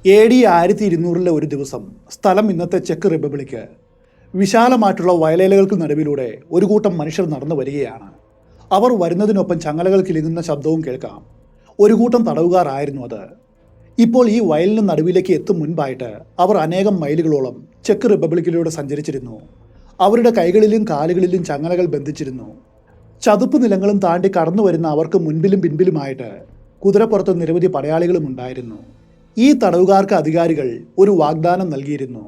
AD 1200 ഒരു ദിവസം. സ്ഥലം ഇന്നത്തെ ചെക്ക് റിപ്പബ്ലിക്ക്. വിശാലമായിട്ടുള്ള വയലേലകൾക്ക് നടുവിലൂടെ ഒരു കൂട്ടം മനുഷ്യർ നടന്നു വരികയാണ്. അവർ വരുന്നതിനൊപ്പം ചങ്ങലകൾ കിലുങ്ങുന്ന ശബ്ദവും കേൾക്കാം. ഒരു കൂട്ടം തടവുകാരായിരുന്നു അത്. ഇപ്പോൾ ഈ വയലിന് നടുവിലേക്ക് എത്തും മുൻപായിട്ട് അവർ അനേകം മൈലുകളോളം ചെക്ക് റിപ്പബ്ലിക്കിലൂടെ സഞ്ചരിച്ചിരുന്നു. അവരുടെ കൈകളിലും കാലുകളിലും ചങ്ങലകൾ ബന്ധിച്ചിരുന്നു. ചതുപ്പ് നിലങ്ങളും താണ്ടി കടന്നു വരുന്ന അവർക്ക് മുൻപിലും പിൻപിലുമായിട്ട് കുതിരപ്പുറത്ത് നിരവധി പടയാളികളും ഉണ്ടായിരുന്നു. ഈ തടവുകാർക്ക് അധികാരികൾ ഒരു വാഗ്ദാനം നൽകിയിരുന്നു.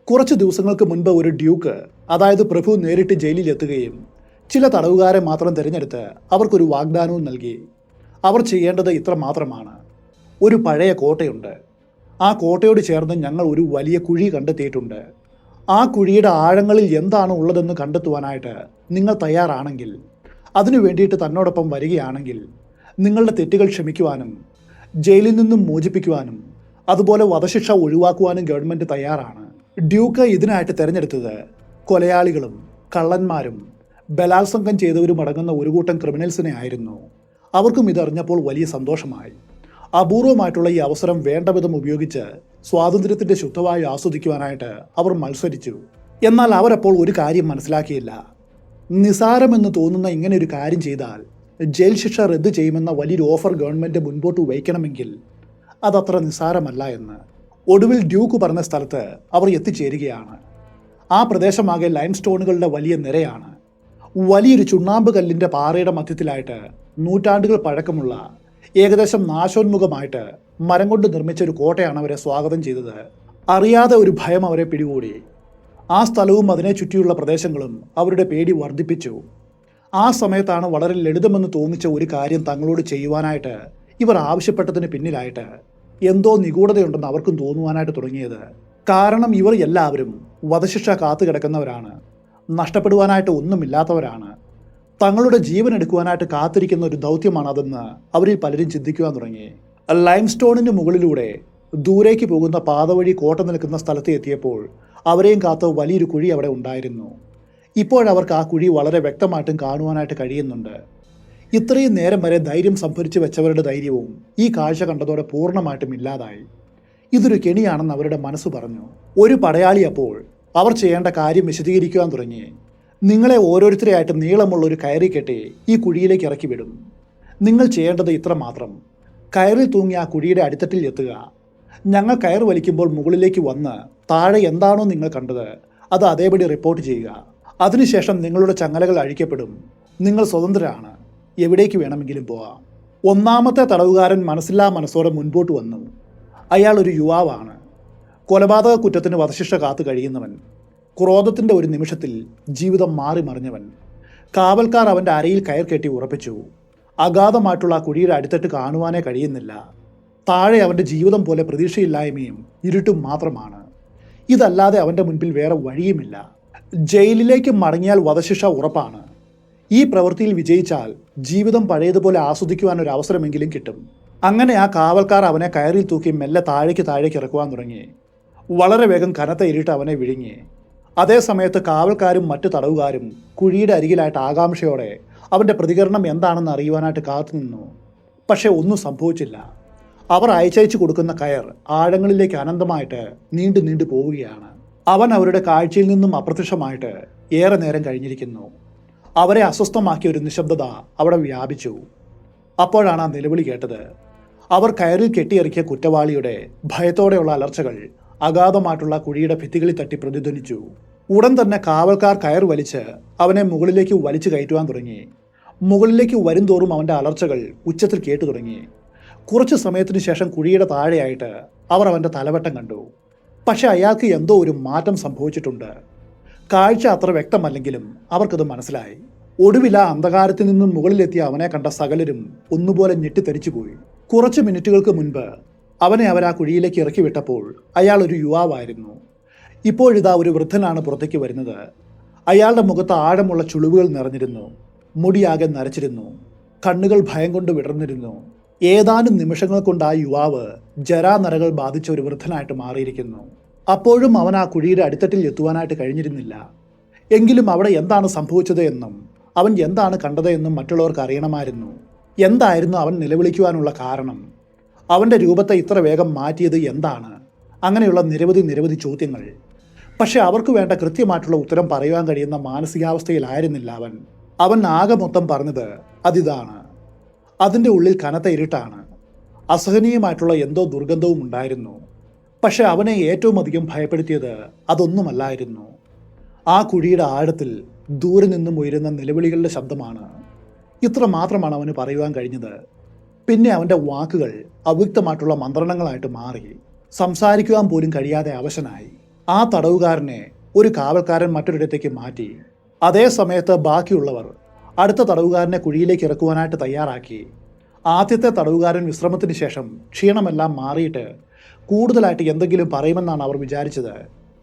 കുറച്ച് ദിവസങ്ങൾക്ക് മുൻപ് ഒരു ഡ്യൂക്ക്, അതായത് പ്രഭു, നേരിട്ട് ജയിലിലെത്തുകയും ചില തടവുകാരെ മാത്രം തിരഞ്ഞെടുത്ത് അവർക്കൊരു വാഗ്ദാനവും നൽകി. അവർ ചെയ്യേണ്ടത് ഇത്ര മാത്രമാണ്. ഒരു പഴയ കോട്ടയുണ്ട്. ആ കോട്ടയോട് ചേർന്ന് ഞങ്ങൾ ഒരു വലിയ കുഴി കണ്ടെത്തിയിട്ടുണ്ട്. ആ കുഴിയുടെ ആഴങ്ങളിൽ എന്താണ് ഉള്ളതെന്ന് കണ്ടെത്തുവാനായിട്ട് നിങ്ങൾ തയ്യാറാണെങ്കിൽ, അതിനു വേണ്ടിയിട്ട് തന്നോടൊപ്പം വരികയാണെങ്കിൽ, നിങ്ങളുടെ തെറ്റുകൾ ക്ഷമിക്കുവാനും ജയിലിൽ നിന്നും മോചിപ്പിക്കുവാനും അതുപോലെ വധശിക്ഷ ഒഴിവാക്കുവാനും ഗവൺമെൻറ് തയ്യാറാണ്. ഡ്യൂക്ക് ഇതിനായിട്ട് തിരഞ്ഞെടുത്തത് കൊലയാളികളും കള്ളന്മാരും ബലാത്സംഗം ചെയ്തവരും അടങ്ങുന്ന ഒരു കൂട്ടം ക്രിമിനൽസിനെ ആയിരുന്നു. അവർക്കും ഇതറിഞ്ഞപ്പോൾ വലിയ സന്തോഷമായി. അപൂർവമായിട്ടുള്ള ഈ അവസരം വേണ്ടവിധം ഉപയോഗിച്ച് സ്വാതന്ത്ര്യത്തിൻ്റെ ശുദ്ധവായു ആസ്വദിക്കുവാനായിട്ട് അവർ മത്സരിച്ചു. എന്നാൽ അവരപ്പോൾ ഒരു കാര്യം മനസ്സിലാക്കിയില്ല. നിസാരമെന്ന് തോന്നുന്ന ഇങ്ങനെ ഒരു കാര്യം ചെയ്താൽ ജയിൽ ശിക്ഷ റദ്ദ് ചെയ്യുമെന്ന വലിയൊരു ഓഫർ ഗവൺമെൻറ് മുൻപോട്ട് വയ്ക്കണമെങ്കിൽ അതത്ര നിസാരമല്ല എന്ന്. ഒടുവിൽ ഡ്യൂക്ക് പറഞ്ഞ സ്ഥലത്ത് അവർ എത്തിച്ചേരുകയാണ്. ആ പ്രദേശമാകെ ലൈം സ്റ്റോണുകളുടെ വലിയ നിരയാണ്. വലിയൊരു ചുണ്ണാമ്പ് കല്ലിൻ്റെ പാറയുടെ മധ്യത്തിലായിട്ട് നൂറ്റാണ്ടുകൾ പഴക്കമുള്ള, ഏകദേശം നാശോന്മുഖമായിട്ട് മരം കൊണ്ട് നിർമ്മിച്ച ഒരു കോട്ടയാണ് അവരെ സ്വാഗതം ചെയ്തത്. അറിയാതെ ഒരു ഭയം അവരെ പിടികൂടി. ആ സ്ഥലവും അതിനെ ചുറ്റിയുള്ള പ്രദേശങ്ങളും അവരുടെ പേടി വർദ്ധിപ്പിച്ചു. ആ സമയത്താണ് വളരെ ലളിതമെന്ന് തോന്നിച്ച ഒരു കാര്യം തങ്ങളോട് ചെയ്യുവാനായിട്ട് ഇവർ ആവശ്യപ്പെട്ടതിന് പിന്നിലായിട്ട് എന്തോ നിഗൂഢതയുണ്ടെന്ന് അവർക്കും തോന്നുവാനായിട്ട് തുടങ്ങിയത്. കാരണം ഇവർ എല്ലാവരും വധശിക്ഷ കാത്തു കിടക്കുന്നവരാണ്. നഷ്ടപ്പെടുവാനായിട്ട് ഒന്നുമില്ലാത്തവരാണ്. തങ്ങളുടെ ജീവൻ എടുക്കുവാനായിട്ട് കാത്തിരിക്കുന്ന ഒരു ദൗത്യമാണതെന്ന് അവരിൽ പലരും ചിന്തിക്കുവാൻ തുടങ്ങി. ലൈം സ്റ്റോണിന് മുകളിലൂടെ ദൂരേക്ക് പോകുന്ന പാത വഴി കോട്ട നിൽക്കുന്ന സ്ഥലത്ത് എത്തിയപ്പോൾ അവരെയും കാത്ത് വലിയൊരു കുഴി അവിടെ ഉണ്ടായിരുന്നു. ഇപ്പോഴവർക്ക് ആ കുഴി വളരെ വ്യക്തമായിട്ടും കാണുവാനായിട്ട് കഴിയുന്നുണ്ട്. ഇത്രയും നേരം വരെ ധൈര്യം സംഭരിച്ചു വെച്ചവരുടെ ധൈര്യവും ഈ കാഴ്ച കണ്ടതോടെ പൂർണ്ണമായിട്ടും ഇല്ലാതായി. ഇതൊരു കെണിയാണെന്ന് അവരുടെ മനസ്സ് പറഞ്ഞു. ഒരു പടയാളി അപ്പോൾ അവർ ചെയ്യേണ്ട കാര്യം വിശദീകരിക്കുവാൻ തുടങ്ങി. നിങ്ങളെ ഓരോരുത്തരെയായിട്ട് നീളമുള്ള ഒരു കയറി കെട്ടി ഈ കുഴിയിലേക്ക് ഇറക്കി വിടും. നിങ്ങൾ ചെയ്യേണ്ടത് ഇത്ര മാത്രം: കയറിൽ തൂങ്ങി ആ കുഴിയുടെ അടിത്തട്ടിൽ എത്തുക. ഞങ്ങൾ കയർ വലിക്കുമ്പോൾ മുകളിലേക്ക് വന്ന് താഴെ എന്താണോ നിങ്ങൾ കണ്ടത് അത് അതേപടി റിപ്പോർട്ട് ചെയ്യുക. അതിനുശേഷം നിങ്ങളുടെ ചങ്ങലകൾ അഴിക്കപ്പെടും. നിങ്ങൾ സ്വതന്ത്രരാണ്. എവിടേക്ക് വേണമെങ്കിലും പോവാം. ഒന്നാമത്തെ തടവുകാരൻ മനസ്സില്ലാ മനസ്സോടെ മുൻപോട്ട് വന്നു. അയാൾ ഒരു യുവാവാണ്. കൊലപാതക കുറ്റത്തിന് വധശിക്ഷ കാത്തു കഴിയുന്നവൻ. ക്രോധത്തിൻ്റെ ഒരു നിമിഷത്തിൽ ജീവിതം മാറി മറിഞ്ഞവൻ. കാവൽക്കാർ അവൻ്റെ അരയിൽ കയർ കെട്ടി ഉറപ്പിച്ചു. അഗാധമായിട്ടുള്ള ആ കുഴിയുടെ അടിത്തട്ട് കാണുവാനേ കഴിയുന്നില്ല. താഴെ അവൻ്റെ ജീവിതം പോലെ പ്രതീക്ഷയില്ലായ്മയും ഇരുട്ടും മാത്രമാണ്. ഇതല്ലാതെ അവൻ്റെ മുൻപിൽ വേറെ വഴിയുമില്ല. ജയിലിലേക്ക് മടങ്ങിയാൽ വധശിക്ഷ ഉറപ്പാണ്. ഈ പ്രവൃത്തിയിൽ വിജയിച്ചാൽ ജീവിതം പഴയതുപോലെ ആസ്വദിക്കുവാൻ ഒരു അവസരമെങ്കിലും കിട്ടും. അങ്ങനെ ആ കാവൽക്കാർ അവനെ കയറിൽ തൂക്കി മെല്ലെ താഴേക്ക് ഇറക്കുവാൻ തുടങ്ങി. വളരെ വേഗം കനത്ത ഇരുട്ട് അവനെ വിഴുങ്ങി. അതേ സമയത്ത് കാവൽക്കാരും മറ്റു തടവുകാരും കുഴിയുടെ അരികിലായിട്ട് ആകാംക്ഷയോടെ അവൻ്റെ പ്രതികരണം എന്താണെന്ന് അറിയുവാനായിട്ട് കാത്തുനിന്നു. പക്ഷെ ഒന്നും സംഭവിച്ചില്ല. അവർ അയച്ചയച്ചു കൊടുക്കുന്ന കയർ ആഴങ്ങളിലേക്ക് അനന്തമായിട്ട് നീണ്ടു പോവുകയാണ്. അവൻ അവരുടെ കാഴ്ചയിൽ നിന്നും അപ്രത്യക്ഷമായിട്ട് ഏറെ നേരം കഴിഞ്ഞിരിക്കുന്നു. അവരെ അസ്വസ്ഥമാക്കിയ ഒരു നിശബ്ദത അവിടെ വ്യാപിച്ചു. അപ്പോഴാണ് ആ നിലവിളി കേട്ടത്. അവർ കയറിൽ കെട്ടിയിറക്കിയ കുറ്റവാളിയുടെ ഭയത്തോടെയുള്ള അലർച്ചകൾ അഗാധമായിട്ടുള്ള കുഴിയുടെ ഭിത്തികളിൽ തട്ടി പ്രതിധ്വനിച്ചു. ഉടൻ തന്നെ കാവൽക്കാർ കയർ വലിച്ച് അവനെ മുകളിലേക്ക് വലിച്ചു കയറ്റുവാൻ തുടങ്ങി. മുകളിലേക്ക് വരുംതോറും അവൻ്റെ അലർച്ചകൾ ഉച്ചത്തിൽ കേട്ടു തുടങ്ങി. കുറച്ചു സമയത്തിന് ശേഷം കുഴിയുടെ താഴെയായിട്ട് അവർ അവൻ്റെ തലവട്ടം കണ്ടു. പക്ഷെ അയാൾക്ക് എന്തോ ഒരു മാറ്റം സംഭവിച്ചിട്ടുണ്ട്. കാഴ്ച അത്ര വ്യക്തമല്ലെങ്കിലും അവർക്കത് മനസ്സിലായി. ഒടുവിൽ ആ അന്ധകാരത്തിൽ നിന്നും മുകളിലെത്തിയ അവനെ കണ്ട സകലരും ഒന്നുപോലെ ഞെട്ടിത്തെറിച്ചു പോയി. കുറച്ച് മിനിറ്റുകൾക്ക് മുൻപ് അവനെ അവർ ആ കുഴിയിലേക്ക് ഇറക്കി വിട്ടപ്പോൾ അയാൾ ഒരു യുവാവായിരുന്നു. ഇപ്പോഴിതാ ഒരു വൃദ്ധനാണ് പുറത്തേക്ക് വരുന്നത്. അയാളുടെ മുഖത്ത് ആഴമുള്ള ചുളിവുകൾ നിറഞ്ഞിരുന്നു. മുടിയാകെ നരച്ചിരുന്നു. കണ്ണുകൾ ഭയം കൊണ്ട് വിടർന്നിരുന്നു. ഏതാനും നിമിഷങ്ങൾ കൊണ്ട് ആ യുവാവ് ജരാനരകൾ ബാധിച്ച ഒരു വൃദ്ധനായിട്ട് മാറിയിരിക്കുന്നു. അപ്പോഴും അവൻ ആ കുഴിയുടെ അടിത്തട്ടിൽ എത്തുവാനായിട്ട് കഴിഞ്ഞിരുന്നില്ല. എങ്കിലും അവിടെ എന്താണ് സംഭവിച്ചത് എന്നും അവൻ എന്താണ് കണ്ടത് എന്നും മറ്റുള്ളവർക്ക് അറിയണമായിരുന്നു. എന്തായിരുന്നു അവൻ നിലവിളിക്കുവാനുള്ള കാരണം? അവൻ്റെ രൂപത്തെ ഇത്ര വേഗം മാറ്റിയത് എന്താണ്? അങ്ങനെയുള്ള നിരവധി ചോദ്യങ്ങൾ. പക്ഷെ അവർക്ക് വേണ്ട കൃത്യമായിട്ടുള്ള ഉത്തരം പറയുവാൻ കഴിയുന്ന മാനസികാവസ്ഥയിലായിരുന്നില്ല അവൻ. അവൻ ആകെ മൊത്തം പറഞ്ഞത് അതിതാണ്. അതിൻ്റെ ഉള്ളിൽ കനത്ത ഇരുട്ടാണ്. അസഹനീയമായിട്ടുള്ള എന്തോ ദുർഗന്ധവും ഉണ്ടായിരുന്നു. പക്ഷെ അവനെ ഏറ്റവും അധികം ഭയപ്പെടുത്തിയത് അതൊന്നുമല്ലായിരുന്നു. ആ കുഴിയുടെ ആഴത്തിൽ ദൂരെ നിന്നും ഉയരുന്ന നിലവിളികളുടെ ശബ്ദമാണ്. ഇത്ര മാത്രമാണ് അവന് പറയുവാൻ കഴിഞ്ഞത്. പിന്നെ അവൻ്റെ വാക്കുകൾ അവ്യക്തമായിട്ടുള്ള മന്ത്രണങ്ങളായിട്ട് മാറി. സംസാരിക്കുവാൻ പോലും കഴിയാതെ അവശനായി. ആ തടവുകാരനെ ഒരു കാവൽക്കാരൻ മറ്റൊരിടത്തേക്ക് മാറ്റി. അതേ സമയത്ത് ബാക്കിയുള്ളവർ അടുത്ത തടവുകാരനെ കുഴിയിലേക്ക് ഇറക്കുവാനായിട്ട് തയ്യാറാക്കി. ആദ്യത്തെ തടവുകാരൻ വിശ്രമത്തിന് ശേഷം ക്ഷീണമെല്ലാം മാറിയിട്ട് കൂടുതലായിട്ട് എന്തെങ്കിലും പറയുമെന്നാണ് അവർ വിചാരിച്ചത്.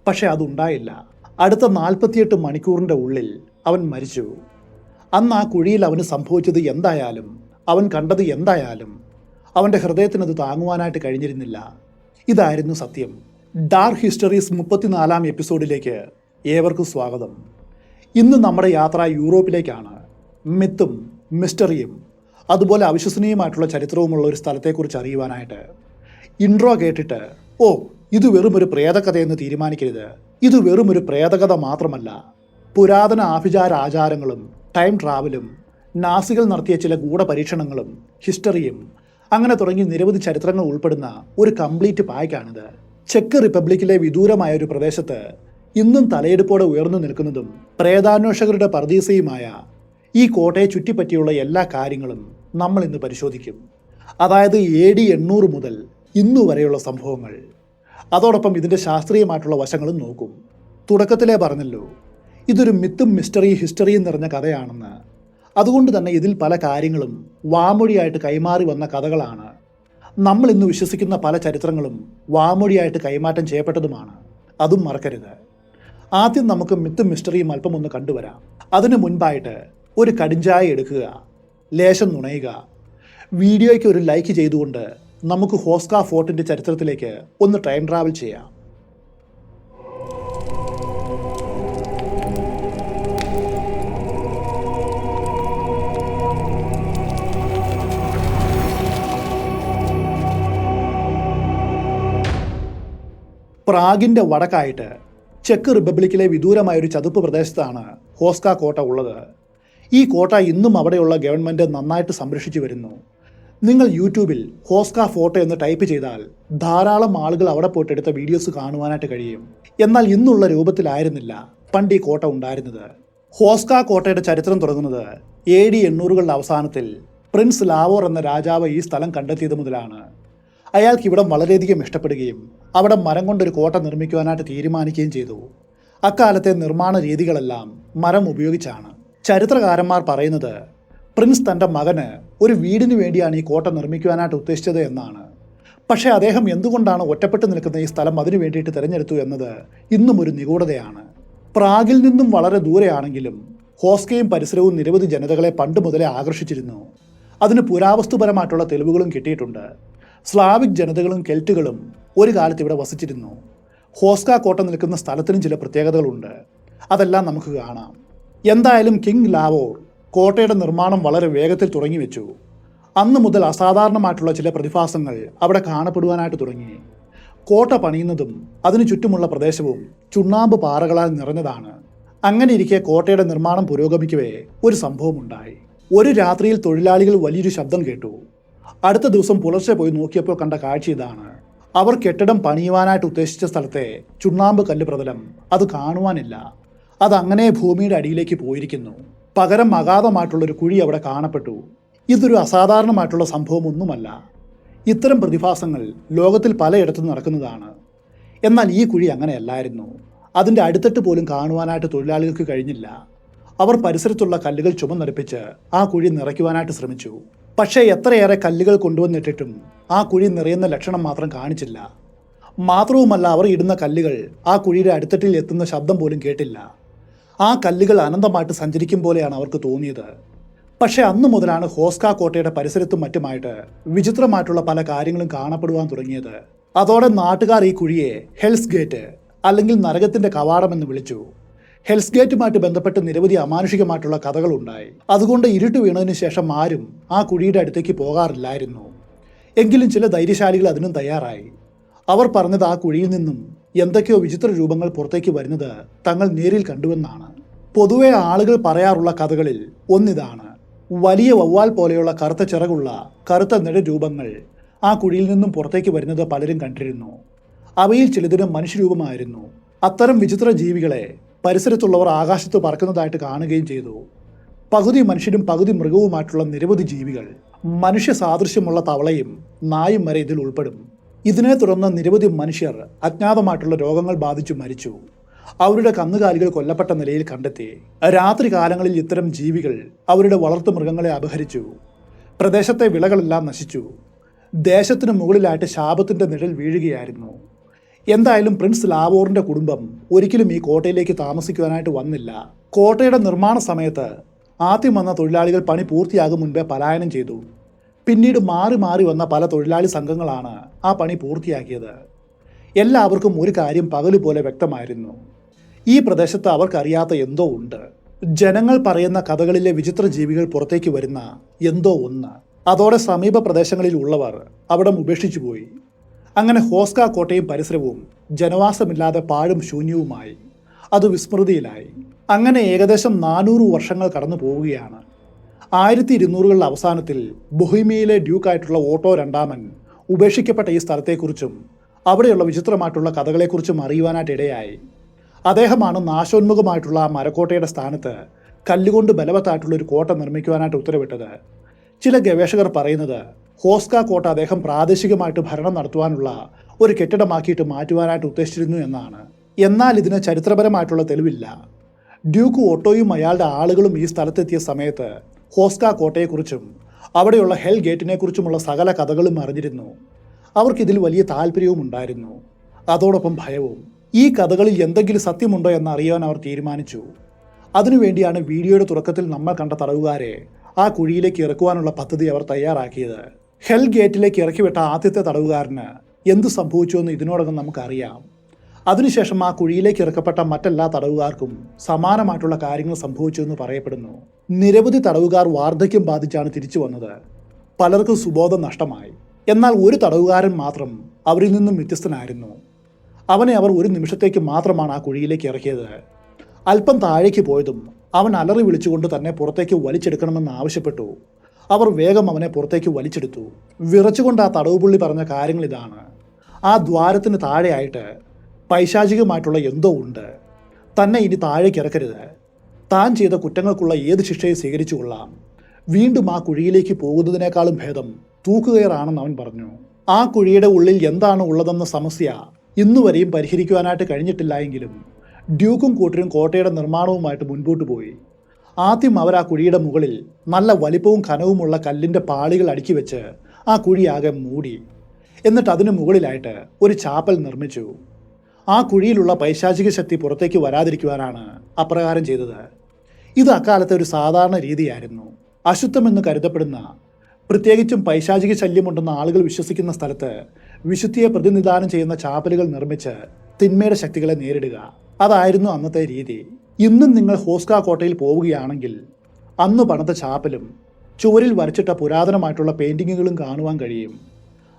പക്ഷെ അതുണ്ടായില്ല. അടുത്ത 48 മണിക്കൂറിൻ്റെ ഉള്ളിൽ അവൻ മരിച്ചു. അന്ന് ആ കുഴിയിൽ അവന് സംഭവിച്ചത് എന്തായാലും, അവൻ കണ്ടത് എന്തായാലും അവൻ്റെ ഹൃദയത്തിനത് താങ്ങുവാനായിട്ട് കഴിഞ്ഞിരുന്നില്ല. ഇതായിരുന്നു സത്യം. ഡാർക്ക് ഹിസ്റ്ററീസ് 34-ാം എപ്പിസോഡിലേക്ക് ഏവർക്കും സ്വാഗതം. ഇന്ന് നമ്മുടെ യാത്ര യൂറോപ്പിലേക്കാണ്. മിത്തും മിസ്റ്ററിയും അതുപോലെ അവിശ്വസനീയമായിട്ടുള്ള ചരിത്രവുമുള്ള ഒരു സ്ഥലത്തെക്കുറിച്ച് അറിയുവാനായിട്ട്. ഇൻട്രോ കേട്ടിട്ട് ഇത് വെറും ഒരു പ്രേതകഥയെന്ന് തീരുമാനിക്കരുത്. ഇത് വെറും ഒരു പ്രേതകഥ മാത്രമല്ല. പുരാതന ആഭിചാര ആചാരങ്ങളും ടൈം ട്രാവലും നാസികൾ നടത്തിയ ചില ഗൂഢപരീക്ഷണങ്ങളും ഹിസ്റ്ററിയും അങ്ങനെ തുടങ്ങി നിരവധി ചരിത്രങ്ങൾ ഉൾപ്പെടുന്ന ഒരു കംപ്ലീറ്റ് പായ്ക്കാണിത്. ചെക്ക് റിപ്പബ്ലിക്കിലെ വിദൂരമായ ഒരു പ്രദേശത്ത് ഇന്നും തലയെടുപ്പോടെ ഉയർന്നു നിൽക്കുന്നതും പ്രേതാന്വേഷകരുടെ പർദീസയുമായ ഈ കോട്ടയെ ചുറ്റിപ്പറ്റിയുള്ള എല്ലാ കാര്യങ്ങളും നമ്മൾ ഇന്ന് പരിശോധിക്കും. അതായത് AD 800 മുതൽ ഇന്നു വരെയുള്ള സംഭവങ്ങൾ. അതോടൊപ്പം ഇതിൻ്റെ ശാസ്ത്രീയമായിട്ടുള്ള വശങ്ങളും നോക്കും. തുടക്കത്തിലേ പറഞ്ഞല്ലോ, ഇതൊരു മിത്തും മിസ്റ്ററി ഹിസ്റ്ററിയും നിറഞ്ഞ കഥയാണെന്ന്. അതുകൊണ്ട് തന്നെ ഇതിൽ പല കാര്യങ്ങളും വാമൊഴിയായിട്ട് കൈമാറി വന്ന കഥകളാണ്. നമ്മൾ ഇന്ന് വിശ്വസിക്കുന്ന പല ചരിത്രങ്ങളും വാമൊഴിയായിട്ട് കൈമാറ്റം ചെയ്യപ്പെട്ടതുമാണ്. അതും മറക്കരുത്. ആദ്യം നമുക്ക് മിത്തും മിസ്റ്ററിയും അല്പം ഒന്ന് കണ്ടുവരാം. അതിനു മുൻപായിട്ട് ഒരു കടിഞ്ചായ എടുക്കുക, ലേശം നുണയുക. വീഡിയോയ്ക്ക് ഒരു ലൈക്ക് ചെയ്തുകൊണ്ട് നമുക്ക് ഹോസ്ക ഫോർട്ടിൻ്റെ ചരിത്രത്തിലേക്ക് ഒന്ന് ടൈം ട്രാവൽ ചെയ്യാം. പ്രാഗിൻ്റെ വടക്കായിട്ട് ചെക്ക് റിപ്പബ്ലിക്കിലെ വിദൂരമായൊരു ചതുപ്പ് പ്രദേശത്താണ് ഹോസ്ക കോട്ട ഉള്ളത്. ഈ കോട്ട ഇന്നും അവിടെയുള്ള ഗവൺമെൻറ് നന്നായിട്ട് സംരക്ഷിച്ചു വരുന്നു. നിങ്ങൾ യൂട്യൂബിൽ ഹോസ്ക ഫോർട്ട് എന്ന് ടൈപ്പ് ചെയ്താൽ ധാരാളം ആളുകൾ അവിടെ പോയിട്ട് എടുത്ത വീഡിയോസ് കാണുവാനായിട്ട് കഴിയും. എന്നാൽ ഇന്നുള്ള രൂപത്തിലായിരുന്നില്ല പണ്ട് ഈ കോട്ട ഉണ്ടായിരുന്നത്. ഹോസ്ക കോട്ടയുടെ ചരിത്രം തുടങ്ങുന്നത് AD 800-കളുടെ അവസാനത്തിൽ പ്രിൻസ് ലാവോർ എന്ന രാജാവ് ഈ സ്ഥലം കണ്ടെത്തിയത് മുതലാണ്. അയാൾക്ക് ഇവിടം വളരെയധികം ഇഷ്ടപ്പെടുകയും അവിടെ മരം കൊണ്ടൊരു കോട്ട നിർമ്മിക്കുവാനായിട്ട് തീരുമാനിക്കുകയും ചെയ്തു. അക്കാലത്തെ നിർമ്മാണ രീതികളെല്ലാം മരം ഉപയോഗിച്ചാണ്. ചരിത്രകാരന്മാർ പറയുന്നത് പ്രിൻസ് തൻ്റെ മകന് ഒരു വീടിന് വേണ്ടിയാണ് ഈ കോട്ട നിർമ്മിക്കുവാനായിട്ട് ഉദ്ദേശിച്ചത് എന്നാണ്. പക്ഷേ അദ്ദേഹം എന്തുകൊണ്ടാണ് ഒറ്റപ്പെട്ടു നിൽക്കുന്ന ഈ സ്ഥലം അതിനു വേണ്ടിയിട്ട് തിരഞ്ഞെടുത്തു എന്നത് ഇന്നും ഒരു നിഗൂഢതയാണ്. പ്രാഗിൽ നിന്നും വളരെ ദൂരെയാണെങ്കിലും ഹോസ്കയും പരിസരവും നിരവധി ജനതകളെ പണ്ട് മുതലേ ആകർഷിച്ചിരുന്നു. അതിന് പുരാവസ്തുപരമായിട്ടുള്ള തെളിവുകളും കിട്ടിയിട്ടുണ്ട്. സ്ലാവിക് ജനതകളും കെൽറ്റുകളും ഒരു കാലത്ത് ഇവിടെ വസിച്ചിരുന്നു. ഹോസ്ക കോട്ട നിൽക്കുന്ന സ്ഥലത്തിനും ചില പ്രത്യേകതകളുണ്ട്. അതെല്ലാം നമുക്ക് കാണാം. എന്തായാലും കിങ് ലാവോർ കോട്ടയുടെ നിർമ്മാണം വളരെ വേഗത്തിൽ തുടങ്ങി വെച്ചു. അന്ന് മുതൽ അസാധാരണമായിട്ടുള്ള ചില പ്രതിഭാസങ്ങൾ അവിടെ കാണപ്പെടുവാനായിട്ട് തുടങ്ങി. കോട്ട പണിയുന്നതും അതിനു ചുറ്റുമുള്ള പ്രദേശവും ചുണ്ണാമ്പ് പാറകളാൽ നിറഞ്ഞതാണ്. അങ്ങനെ ഇരിക്കെ കോട്ടയുടെ നിർമ്മാണം പുരോഗമിക്കവേ ഒരു സംഭവമുണ്ടായി. ഒരു രാത്രിയിൽ തൊഴിലാളികൾ വലിയൊരു ശബ്ദം കേട്ടു. അടുത്ത ദിവസം പുലർച്ചെ പോയി നോക്കിയപ്പോൾ കണ്ട കാഴ്ച ഇതാണ്. അവർ കെട്ടിടം പണിയുവാനായിട്ട് ഉദ്ദേശിച്ച സ്ഥലത്തെ ചുണ്ണാമ്പ് കല്ല് പ്രതലം അത് കാണുവാനില്ല. അതങ്ങനെ ഭൂമിയുടെ അടിയിലേക്ക് പോയിരിക്കുന്നു. പകരം അഗാധമായിട്ടുള്ളൊരു കുഴി അവിടെ കാണപ്പെട്ടു. ഇതൊരു അസാധാരണമായിട്ടുള്ള സംഭവമൊന്നുമല്ല. ഇത്തരം പ്രതിഭാസങ്ങൾ ലോകത്തിൽ പലയിടത്തും നടക്കുന്നതാണ്. എന്നാൽ ഈ കുഴി അങ്ങനെയല്ലായിരുന്നു. അതിൻ്റെ അടിത്തട്ട് പോലും കാണുവാനായിട്ട് തൊഴിലാളികൾക്ക് കഴിഞ്ഞില്ല. അവർ പരിസരത്തുള്ള കല്ലുകൾ ചുമന്നെടുപ്പിച്ച് ആ കുഴി നിറയ്ക്കുവാനായിട്ട് ശ്രമിച്ചു. പക്ഷേ എത്രയേറെ കല്ലുകൾ കൊണ്ടുവന്നിട്ടിട്ടും ആ കുഴി നിറയുന്ന ലക്ഷണം മാത്രം കാണിച്ചില്ല. മാത്രവുമല്ല, അവർ ഇടുന്ന കല്ലുകൾ ആ കുഴിയുടെ അടിത്തട്ടിൽ എത്തുന്ന ശബ്ദം പോലും കേട്ടില്ല. ആ കല്ലുകൾ അനന്തമായിട്ട് സഞ്ചരിക്കും പോലെയാണ് അവർക്ക് തോന്നിയത്. പക്ഷേ അന്നു മുതലാണ് ഹോസ്ക കോട്ടയുടെ പരിസരത്തും മറ്റുമായിട്ട് വിചിത്രമായിട്ടുള്ള പല കാര്യങ്ങളും കാണപ്പെടുവാൻ തുടങ്ങിയത്. അതോടെ നാട്ടുകാർ ഈ കുഴിയെ ഹെൽസ് ഗേറ്റ് അല്ലെങ്കിൽ നരകത്തിൻ്റെ കവാടം എന്ന് വിളിച്ചു. ഹെൽസ് ഗേറ്റുമായിട്ട് ബന്ധപ്പെട്ട് നിരവധി അമാനുഷികമായിട്ടുള്ള കഥകളുണ്ടായി. അതുകൊണ്ട് ഇരുട്ട് വീണതിന് ശേഷം ആരും ആ കുഴിയുടെ അടുത്തേക്ക് പോകാറില്ലായിരുന്നു. എങ്കിലും ചില ധൈര്യശാലികൾ അതിനും തയ്യാറായി. അവർ പറഞ്ഞത് ആ കുഴിയിൽ നിന്നും എന്തൊക്കെയോ വിചിത്ര രൂപങ്ങൾ പുറത്തേക്ക് വരുന്നത് തങ്ങൾ നേരിൽ കണ്ടുവെന്നാണ്. പൊതുവെ ആളുകൾ പറയാറുള്ള കഥകളിൽ ഒന്നിതാണ്. വലിയ വവ്വാൽ പോലെയുള്ള കറുത്ത ചിറകുള്ള കറുത്ത നെടുരൂപങ്ങൾ ആ കുഴിയിൽ നിന്നും പുറത്തേക്ക് വരുന്നത് പലരും കണ്ടിരുന്നു. അവയിൽ ചിലതിന് മനുഷ്യരൂപമായിരുന്നു. അത്തരം വിചിത്ര ജീവികളെ പരിസരത്തുള്ളവർ ആകാശത്ത് പറക്കുന്നതായിട്ട് കാണുകയും ചെയ്തു. പകുതി മനുഷ്യരും പകുതി മൃഗവുമായിട്ടുള്ള നിരവധി ജീവികൾ, മനുഷ്യ സാദൃശ്യമുള്ള തവളയും നായും വരെ ഇതിൽ ഉൾപ്പെടും. ഇതിനെ തുടർന്ന് നിരവധി മനുഷ്യർ അജ്ഞാതമായിട്ടുള്ള രോഗങ്ങൾ ബാധിച്ചു മരിച്ചു. അവരുടെ കന്നുകാലികൾ കൊല്ലപ്പെട്ട നിലയിൽ കണ്ടെത്തി. രാത്രി കാലങ്ങളിൽ ഇത്തരം ജീവികൾ അവരുടെ വളർത്തു മൃഗങ്ങളെ അപഹരിച്ചു. പ്രദേശത്തെ വിളകളെല്ലാം നശിച്ചു. ദേശത്തിന് മുകളിലായിട്ട് ശാപത്തിന്റെ നിഴൽ വീഴുകയായിരുന്നു. എന്തായാലും പ്രിൻസ് ലാവോറിന്റെ കുടുംബം ഒരിക്കലും ഈ കോട്ടയിലേക്ക് താമസിക്കുവാനായിട്ട് വന്നില്ല. കോട്ടയുടെ നിർമ്മാണ സമയത്ത് ആദ്യം വന്ന തൊഴിലാളികൾ പണി പൂർത്തിയാകും മുൻപേ പലായനം ചെയ്തു. പിന്നീട് മാറി മാറി വന്ന പല തൊഴിലാളി സംഘങ്ങളാണ് ആ പണി പൂർത്തിയാക്കിയത്. എല്ലാവർക്കും ഒരു കാര്യം പകലുപോലെ വ്യക്തമായിരുന്നു. ഈ പ്രദേശത്ത് അവർക്കറിയാത്ത എന്തോ ഉണ്ട്. ജനങ്ങൾ പറയുന്ന കഥകളിലെ വിചിത്ര ജീവികൾ പുറത്തേക്ക് വരുന്ന എന്തോ ഒന്ന്. അതോടെ സമീപ പ്രദേശങ്ങളിൽ ഉള്ളവർ അവിടം ഉപേക്ഷിച്ചു പോയി. അങ്ങനെ ഹോസ്ക കോട്ടയും പരിസരവും ജനവാസമില്ലാതെ പാഴും ശൂന്യവുമായി. അത് വിസ്മൃതിയിലായി. അങ്ങനെ ഏകദേശം 400 വർഷങ്ങൾ കടന്നു പോവുകയാണ്. 1200കളുടെ അവസാനത്തിൽ ബൊഹീമിയയിലെ ഡ്യൂക്കായിട്ടുള്ള ഓട്ടോ രണ്ടാമൻ ഉപേക്ഷിക്കപ്പെട്ട ഈ സ്ഥലത്തെക്കുറിച്ചും അവിടെയുള്ള വിചിത്രമായിട്ടുള്ള കഥകളെക്കുറിച്ചും അറിയുവാനായിട്ട് ഇടയായി. അദ്ദേഹമാണ് നാശോന്മുഖമായിട്ടുള്ള ആ മരക്കോട്ടയുടെ സ്ഥാനത്ത് കല്ലുകൊണ്ട് ബലവത്തായിട്ടുള്ള ഒരു കോട്ട നിർമ്മിക്കുവാനായിട്ട് ഉത്തരവിട്ടത്. ചില ഗവേഷകർ പറയുന്നത് ഹോസ്ക കോട്ട അദ്ദേഹം പ്രാദേശികമായിട്ട് ഭരണം നടത്തുവാനുള്ള ഒരു കെട്ടിടമാക്കിയിട്ട് മാറ്റുവാനായിട്ട് ഉദ്ദേശിച്ചിരുന്നു എന്നാണ്. എന്നാൽ ഇതിന് ചരിത്രപരമായിട്ടുള്ള തെളിവില്ല. ഡ്യൂക്ക് ഓട്ടോയും അയാളുടെ ആളുകളും ഈ സ്ഥലത്തെത്തിയ സമയത്ത് ഹോസ്ക കോട്ടയെക്കുറിച്ചും അവിടെയുള്ള ഹെൽ ഗേറ്റിനെക്കുറിച്ചുമുള്ള സകല കഥകളും അറിഞ്ഞിരുന്നു. അവർക്കിതിൽ വലിയ താല്പര്യവും ഉണ്ടായിരുന്നു, അതോടൊപ്പം ഭയവും. ഈ കഥകളിൽ എന്തെങ്കിലും സത്യമുണ്ടോ എന്ന് അറിയാൻ അവർ തീരുമാനിച്ചു. അതിനുവേണ്ടിയാണ് വീഡിയോയുടെ തുടക്കത്തിൽ നമ്മൾ കണ്ട തടവുകാരെ ആ കുഴിയിലേക്ക് ഇറക്കുവാനുള്ള പദ്ധതി അവർ തയ്യാറാക്കിയത്. ഹെൽ ഗേറ്റിലേക്ക് ഇറക്കിവിട്ട ആദ്യത്തെ തടവുകാരന് എന്ത് സംഭവിച്ചുവെന്ന് ഇതിനോടകം നമുക്കറിയാം. അതിനുശേഷം ആ കുഴിയിലേക്ക് ഇറക്കപ്പെട്ട മറ്റെല്ലാ തടവുകാർക്കും സമാനമായിട്ടുള്ള കാര്യങ്ങൾ സംഭവിച്ചുവെന്ന് പറയപ്പെടുന്നു. നിരവധി തടവുകാർ വാർദ്ധക്യം ബാധിച്ചാണ് തിരിച്ചു വന്നത്. പലർക്കും സുബോധം നഷ്ടമായി. എന്നാൽ ഒരു തടവുകാരൻ മാത്രം അവരിൽ നിന്നും വ്യത്യസ്തനായിരുന്നു. അവനെ അവർ ഒരു നിമിഷത്തേക്ക് മാത്രമാണ് ആ കുഴിയിലേക്ക് ഇറക്കിയത്. അല്പം താഴേക്ക് പോയതും അവൻ അലറി വിളിച്ചുകൊണ്ട് തന്നെ പുറത്തേക്ക് വലിച്ചെടുക്കണമെന്ന് ആവശ്യപ്പെട്ടു. അവർ വേഗം അവനെ പുറത്തേക്ക് വലിച്ചെടുത്തു. വിറച്ചുകൊണ്ട് ആ തടവുപുള്ളി പറഞ്ഞ കാര്യങ്ങൾ ഇതാണ്: ആ ദ്വാരത്തിന് താഴെയായിട്ട് പൈശാചികമായിട്ടുള്ള എന്തോ ഉണ്ട്. തന്നെ ഇനി താഴേക്ക് ഇറക്കരുത്. താൻ ചെയ്ത കുറ്റങ്ങൾക്കുള്ള ഏത് ശിക്ഷയും സ്വീകരിച്ചു കൊള്ളാം. വീണ്ടും ആ കുഴിയിലേക്ക് പോകുന്നതിനേക്കാളും ഭേദം തൂക്കുകയറാണെന്ന് അവൻ പറഞ്ഞു. ആ കുഴിയുടെ ഉള്ളിൽ എന്താണ് ഉള്ളതെന്ന സമസ്യ ഇന്നുവരെയും പരിഹരിക്കുവാനായിട്ട് കഴിഞ്ഞിട്ടില്ല. എങ്കിലും ഡ്യൂക്കും കൂട്ടരും കോട്ടയുടെ നിർമ്മാണവുമായിട്ട് മുൻപോട്ട് പോയി. ആദ്യം അവർ ആ കുഴിയുടെ മുകളിൽ നല്ല വലിപ്പവും കനവുമുള്ള കല്ലിൻ്റെ പാളികൾ അടുക്കി വെച്ച് ആ കുഴിയാകെ മൂടി. എന്നിട്ട് അതിന് മുകളിലായിട്ട് ഒരു ചാപ്പൽ നിർമ്മിച്ചു. ആ കുഴിയിലുള്ള പൈശാചിക ശക്തി പുറത്തേക്ക് വരാതിരിക്കുവാനാണ് അപ്രകാരം ചെയ്തത്. ഇത് അക്കാലത്തെ ഒരു സാധാരണ രീതിയായിരുന്നു. അശുദ്ധമെന്ന് കരുതപ്പെടുന്ന, പ്രത്യേകിച്ചും പൈശാചിക ശല്യമുണ്ടെന്ന് ആളുകൾ വിശ്വസിക്കുന്ന സ്ഥലത്ത് വിശുദ്ധിയെ പ്രതിനിധാനം ചെയ്യുന്ന ചാപ്പലുകൾ നിർമ്മിച്ച് തിന്മയുടെ ശക്തികളെ നേരിടുക. അതായിരുന്നു അന്നത്തെ രീതി. ഇന്നും നിങ്ങൾ ഹോസ്ക കോട്ടയിൽ പോവുകയാണെങ്കിൽ അന്ന് പണിത ചാപ്പലും ചുവരിൽ വരച്ചിട്ട പുരാതനമായിട്ടുള്ള പെയിൻറ്റിങ്ങുകളും കാണുവാൻ കഴിയും.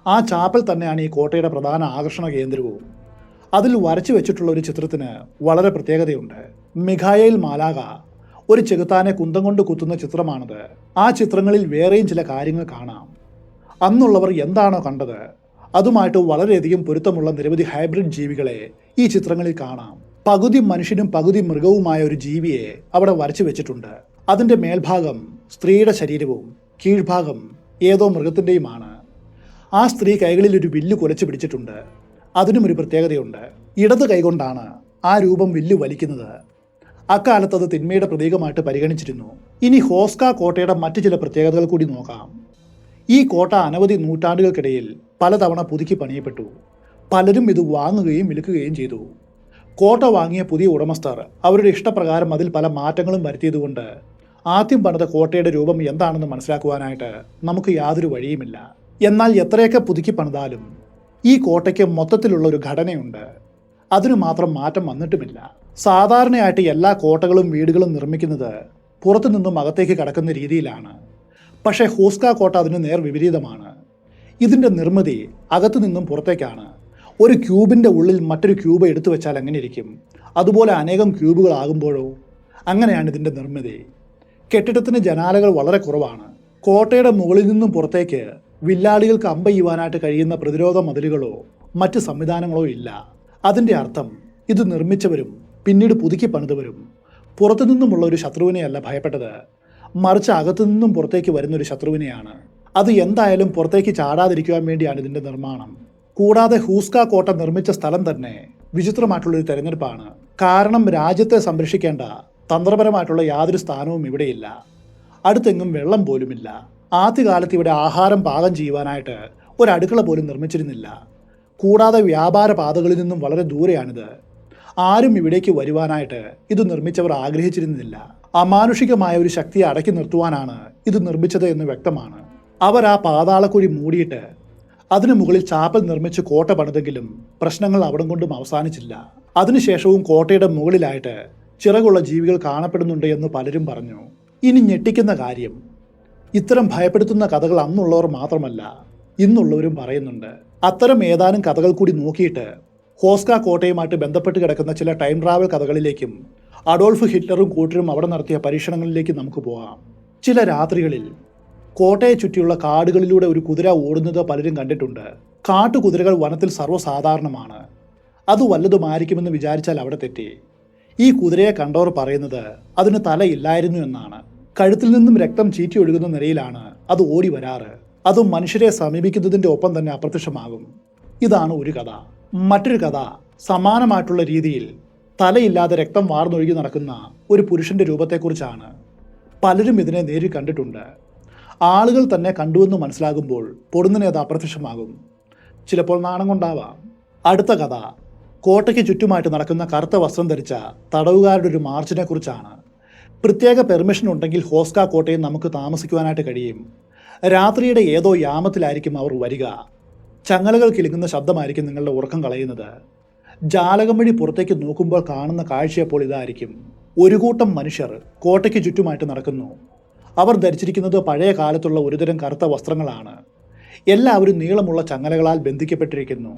ആ ചാപ്പൽ തന്നെയാണ് ഈ കോട്ടയുടെ പ്രധാന ആകർഷണ കേന്ദ്രവും. അതിൽ വരച്ചു വെച്ചിട്ടുള്ള ഒരു ചിത്രത്തിന് വളരെ പ്രത്യേകതയുണ്ട്. മിഖായേൽ മാലാഖ ഒരു ചെകുത്താനെ കുന്തം കൊണ്ട് കുത്തുന്ന ചിത്രമാണത്. ആ ചിത്രങ്ങളിൽ വേറെയും ചില കാര്യങ്ങൾ കാണാം. അന്നുള്ളവർ എന്താണോ കണ്ടത് അതുമായിട്ട് വളരെയധികം പൊരുത്തമുള്ള നിരവധി ഹൈബ്രിഡ് ജീവികളെ ഈ ചിത്രങ്ങളിൽ കാണാം. പകുതി മനുഷ്യനും പകുതി മൃഗവുമായ ഒരു ജീവിയെ അവിടെ വരച്ചു വെച്ചിട്ടുണ്ട്. അതിൻ്റെ മേൽഭാഗം സ്ത്രീയുടെ ശരീരവും കീഴ്ഭാഗം ഏതോ മൃഗത്തിൻ്റെയുമാണ്. ആ സ്ത്രീ കൈകളിൽ ഒരു വില്ല് കുലച്ചു പിടിച്ചിട്ടുണ്ട്. അതിനും ഒരു പ്രത്യേകതയുണ്ട്. ഇടത് കൈകൊണ്ടാണ് ആ രൂപം വില്ല് വലിക്കുന്നത്. അക്കാലത്ത് അത് തിന്മയുടെ പ്രതീകമായിട്ട് പരിഗണിച്ചിരുന്നു. ഇനി ഹോസ്ക കോട്ടയുടെ മറ്റു ചില പ്രത്യേകതകൾ കൂടി നോക്കാം. ഈ കോട്ട അനവധി നൂറ്റാണ്ടുകൾക്കിടയിൽ പലതവണ പുതുക്കി പണിയപ്പെട്ടു. പലരും ഇത് വാങ്ങുകയും വിൽക്കുകയും ചെയ്തു. കോട്ട വാങ്ങിയ പുതിയ ഉടമസ്ഥർ അവരുടെ ഇഷ്ടപ്രകാരം അതിൽ പല മാറ്റങ്ങളും വരുത്തിയതുകൊണ്ട് ആദ്യം പണിത കോട്ടയുടെ രൂപം എന്താണെന്ന് മനസ്സിലാക്കുവാനായിട്ട് നമുക്ക് യാതൊരു വഴിയുമില്ല. എന്നാൽ എത്രയൊക്കെ പുതുക്കി പണിതാലും ഈ കോട്ടയ്ക്ക് മൊത്തത്തിലുള്ള ഒരു ഘടനയുണ്ട്. അതിനു മാത്രം മാറ്റം വന്നിട്ടുമില്ല. സാധാരണയായിട്ട് എല്ലാ കോട്ടകളും വീടുകളും നിർമ്മിക്കുന്നത് പുറത്തു നിന്നും അകത്തേക്ക് കടക്കുന്ന രീതിയിലാണ്. പക്ഷേ ഹോസ്ക കോട്ട അതിന് നേർ വിപരീതമാണ്. ഇതിൻ്റെ നിർമ്മിതി അകത്തു നിന്നും പുറത്തേക്കാണ്. ഒരു ക്യൂബിൻ്റെ ഉള്ളിൽ മറ്റൊരു ക്യൂബ് എടുത്തു വെച്ചാൽ എങ്ങനെ ഇരിക്കും? അതുപോലെ അനേകം ക്യൂബുകളാകുമ്പോഴോ? അങ്ങനെയാണ് ഇതിൻ്റെ നിർമ്മിതി. കെട്ടിടത്തിന് ജനാലകൾ വളരെ കുറവാണ്. കോട്ടയുടെ മുകളിൽ നിന്നും പുറത്തേക്ക് വില്ലാളികൾക്ക് അമ്പ ചെയ്യുവാനായിട്ട് കഴിയുന്ന പ്രതിരോധ മതിലുകളോ മറ്റ് സംവിധാനങ്ങളോ ഇല്ല. അതിൻ്റെ അർത്ഥം ഇത് നിർമ്മിച്ചവരും പിന്നീട് പുതുക്കി പണിതവരും പുറത്തു നിന്നുമുള്ള ഒരു ശത്രുവിനെയല്ല ഭയപ്പെട്ടത്, മറിച്ച് അകത്തു നിന്നും പുറത്തേക്ക് വരുന്നൊരു ശത്രുവിനെയാണ്. അത് എന്തായാലും പുറത്തേക്ക് ചാടാതിരിക്കുവാൻ വേണ്ടിയാണ് ഇതിൻ്റെ നിർമ്മാണം. കൂടാതെ ഹൂസ്ക കോട്ട നിർമ്മിച്ച സ്ഥലം തന്നെ വിചിത്രമായിട്ടുള്ളൊരു തെരഞ്ഞെടുപ്പാണ്. കാരണം രാജ്യത്തെ സംരക്ഷിക്കേണ്ട തന്ത്രപരമായിട്ടുള്ള യാതൊരു സ്ഥാനവും ഇവിടെയില്ല. അടുത്തെങ്ങും വെള്ളം പോലുമില്ല. ആദ്യകാലത്ത് ഇവിടെ ആഹാരം പാകം ചെയ്യുവാനായിട്ട് ഒരു അടുക്കള പോലും നിർമ്മിച്ചിരുന്നില്ല. കൂടാതെ വ്യാപാര പാതകളിൽ നിന്നും വളരെ ദൂരെയാണിത്. ആരും ഇവിടേക്ക് വരുവാനായിട്ട് ഇത് നിർമ്മിച്ചവർ ആഗ്രഹിച്ചിരുന്നില്ല. അമാനുഷികമായ ഒരു ശക്തിയെ അടക്കി നിർത്തുവാനാണ് ഇത് നിർമ്മിച്ചത് എന്ന് വ്യക്തമാണ്. അവർ ആ പാതാളക്കുഴി മൂടിയിട്ട് അതിനു മുകളിൽ ചാപ്പൽ നിർമ്മിച്ച് കോട്ട പണിതെങ്കിലും പ്രശ്നങ്ങൾ അവിടം കൊണ്ടും അവസാനിച്ചില്ല. അതിനുശേഷവും കോട്ടയുടെ മുകളിലായിട്ട് ചിറകുള്ള ജീവികൾ കാണപ്പെടുന്നുണ്ട് എന്ന് പലരും പറഞ്ഞു. ഇനി ഞെട്ടിക്കുന്ന കാര്യം, ഇത്തരം ഭയപ്പെടുത്തുന്ന കഥകൾ അന്നുള്ളവർ മാത്രമല്ല ഇന്നുള്ളവരും പറയുന്നുണ്ട്. അത്തരം ഏതാനും കഥകൾ കൂടി നോക്കിയിട്ട് ഹോസ്ക കോട്ടയുമായിട്ട് ബന്ധപ്പെട്ട് കിടക്കുന്ന ചില ടൈം ട്രാവൽ കഥകളിലേക്കും അഡോൾഫ് ഹിറ്റ്ലറും കൂട്ടരും അവിടെ നടത്തിയ പരീക്ഷണങ്ങളിലേക്കും നമുക്ക് പോകാം. ചില രാത്രികളിൽ കോട്ടയെ ചുറ്റിയുള്ള കാടുകളിലൂടെ ഒരു കുതിര ഓടുന്നത് പലരും കണ്ടിട്ടുണ്ട്. കാട്ടുകുതിരകൾ വനത്തിൽ സർവ്വസാധാരണമാണ്. അത് വല്ലതുമായിരിക്കുമെന്ന് വിചാരിച്ചാൽ അവിടെ തെറ്റി. ഈ കുതിരയെ കണ്ടവർ പറയുന്നത് അതിന് തലയില്ലായിരുന്നു എന്നാണ്. കഴുത്തിൽ നിന്നും രക്തം ചീറ്റി ഒഴുകുന്ന നിലയിലാണ് അത് ഓടി വരാറ്. അതും മനുഷ്യരെ സമീപിക്കുന്നതിൻ്റെ ഒപ്പം തന്നെ അപ്രത്യക്ഷമാകും. ഇതാണ് ഒരു കഥ. മറ്റൊരു കഥ സമാനമായിട്ടുള്ള രീതിയിൽ തലയില്ലാതെ രക്തം വാർന്നൊഴുകി നടക്കുന്ന ഒരു പുരുഷന്റെ രൂപത്തെക്കുറിച്ചാണ്. പലരും ഇതിനെ നേരിൽ കണ്ടിട്ടുണ്ട്. ആളുകൾ തന്നെ കണ്ടുവെന്ന് മനസ്സിലാകുമ്പോൾ പൊടുന്നനെ അത് അപ്രത്യക്ഷമാകും. ചിലപ്പോൾ നാണം കൊണ്ടാവാം. അടുത്ത കഥ കോട്ടയ്ക്ക് ചുറ്റുമായിട്ട് നടക്കുന്ന കറുത്ത വസ്ത്രം ധരിച്ച തടവുകാരുടെ ഒരു മാർച്ചിനെ കുറിച്ചാണ്. പ്രത്യേക പെർമിഷൻ ഉണ്ടെങ്കിൽ ഹോസ്ക കോട്ടയിൽ നമുക്ക് താമസിക്കുവാനായിട്ട് കഴിയും. രാത്രിയുടെ ഏതോ യാമത്തിലായിരിക്കും അവർ വരിക. ചങ്ങലകൾ കിലുങ്ങുന്ന ശബ്ദമായിരിക്കും നിങ്ങളുടെ ഉറക്കം കളയുന്നത്. ജാലകം വഴി പുറത്തേക്ക് നോക്കുമ്പോൾ കാണുന്ന കാഴ്ചയപ്പോൾ ഇതായിരിക്കും. ഒരു കൂട്ടം മനുഷ്യർ കോട്ടയ്ക്ക് ചുറ്റുമായിട്ട് നടക്കുന്നു. അവർ ധരിച്ചിരിക്കുന്നത് പഴയ കാലത്തുള്ള ഒരുതരം കറുത്ത വസ്ത്രങ്ങളാണ്. എല്ലാവരും നീളമുള്ള ചങ്ങലകളാൽ ബന്ധിക്കപ്പെട്ടിരിക്കുന്നു.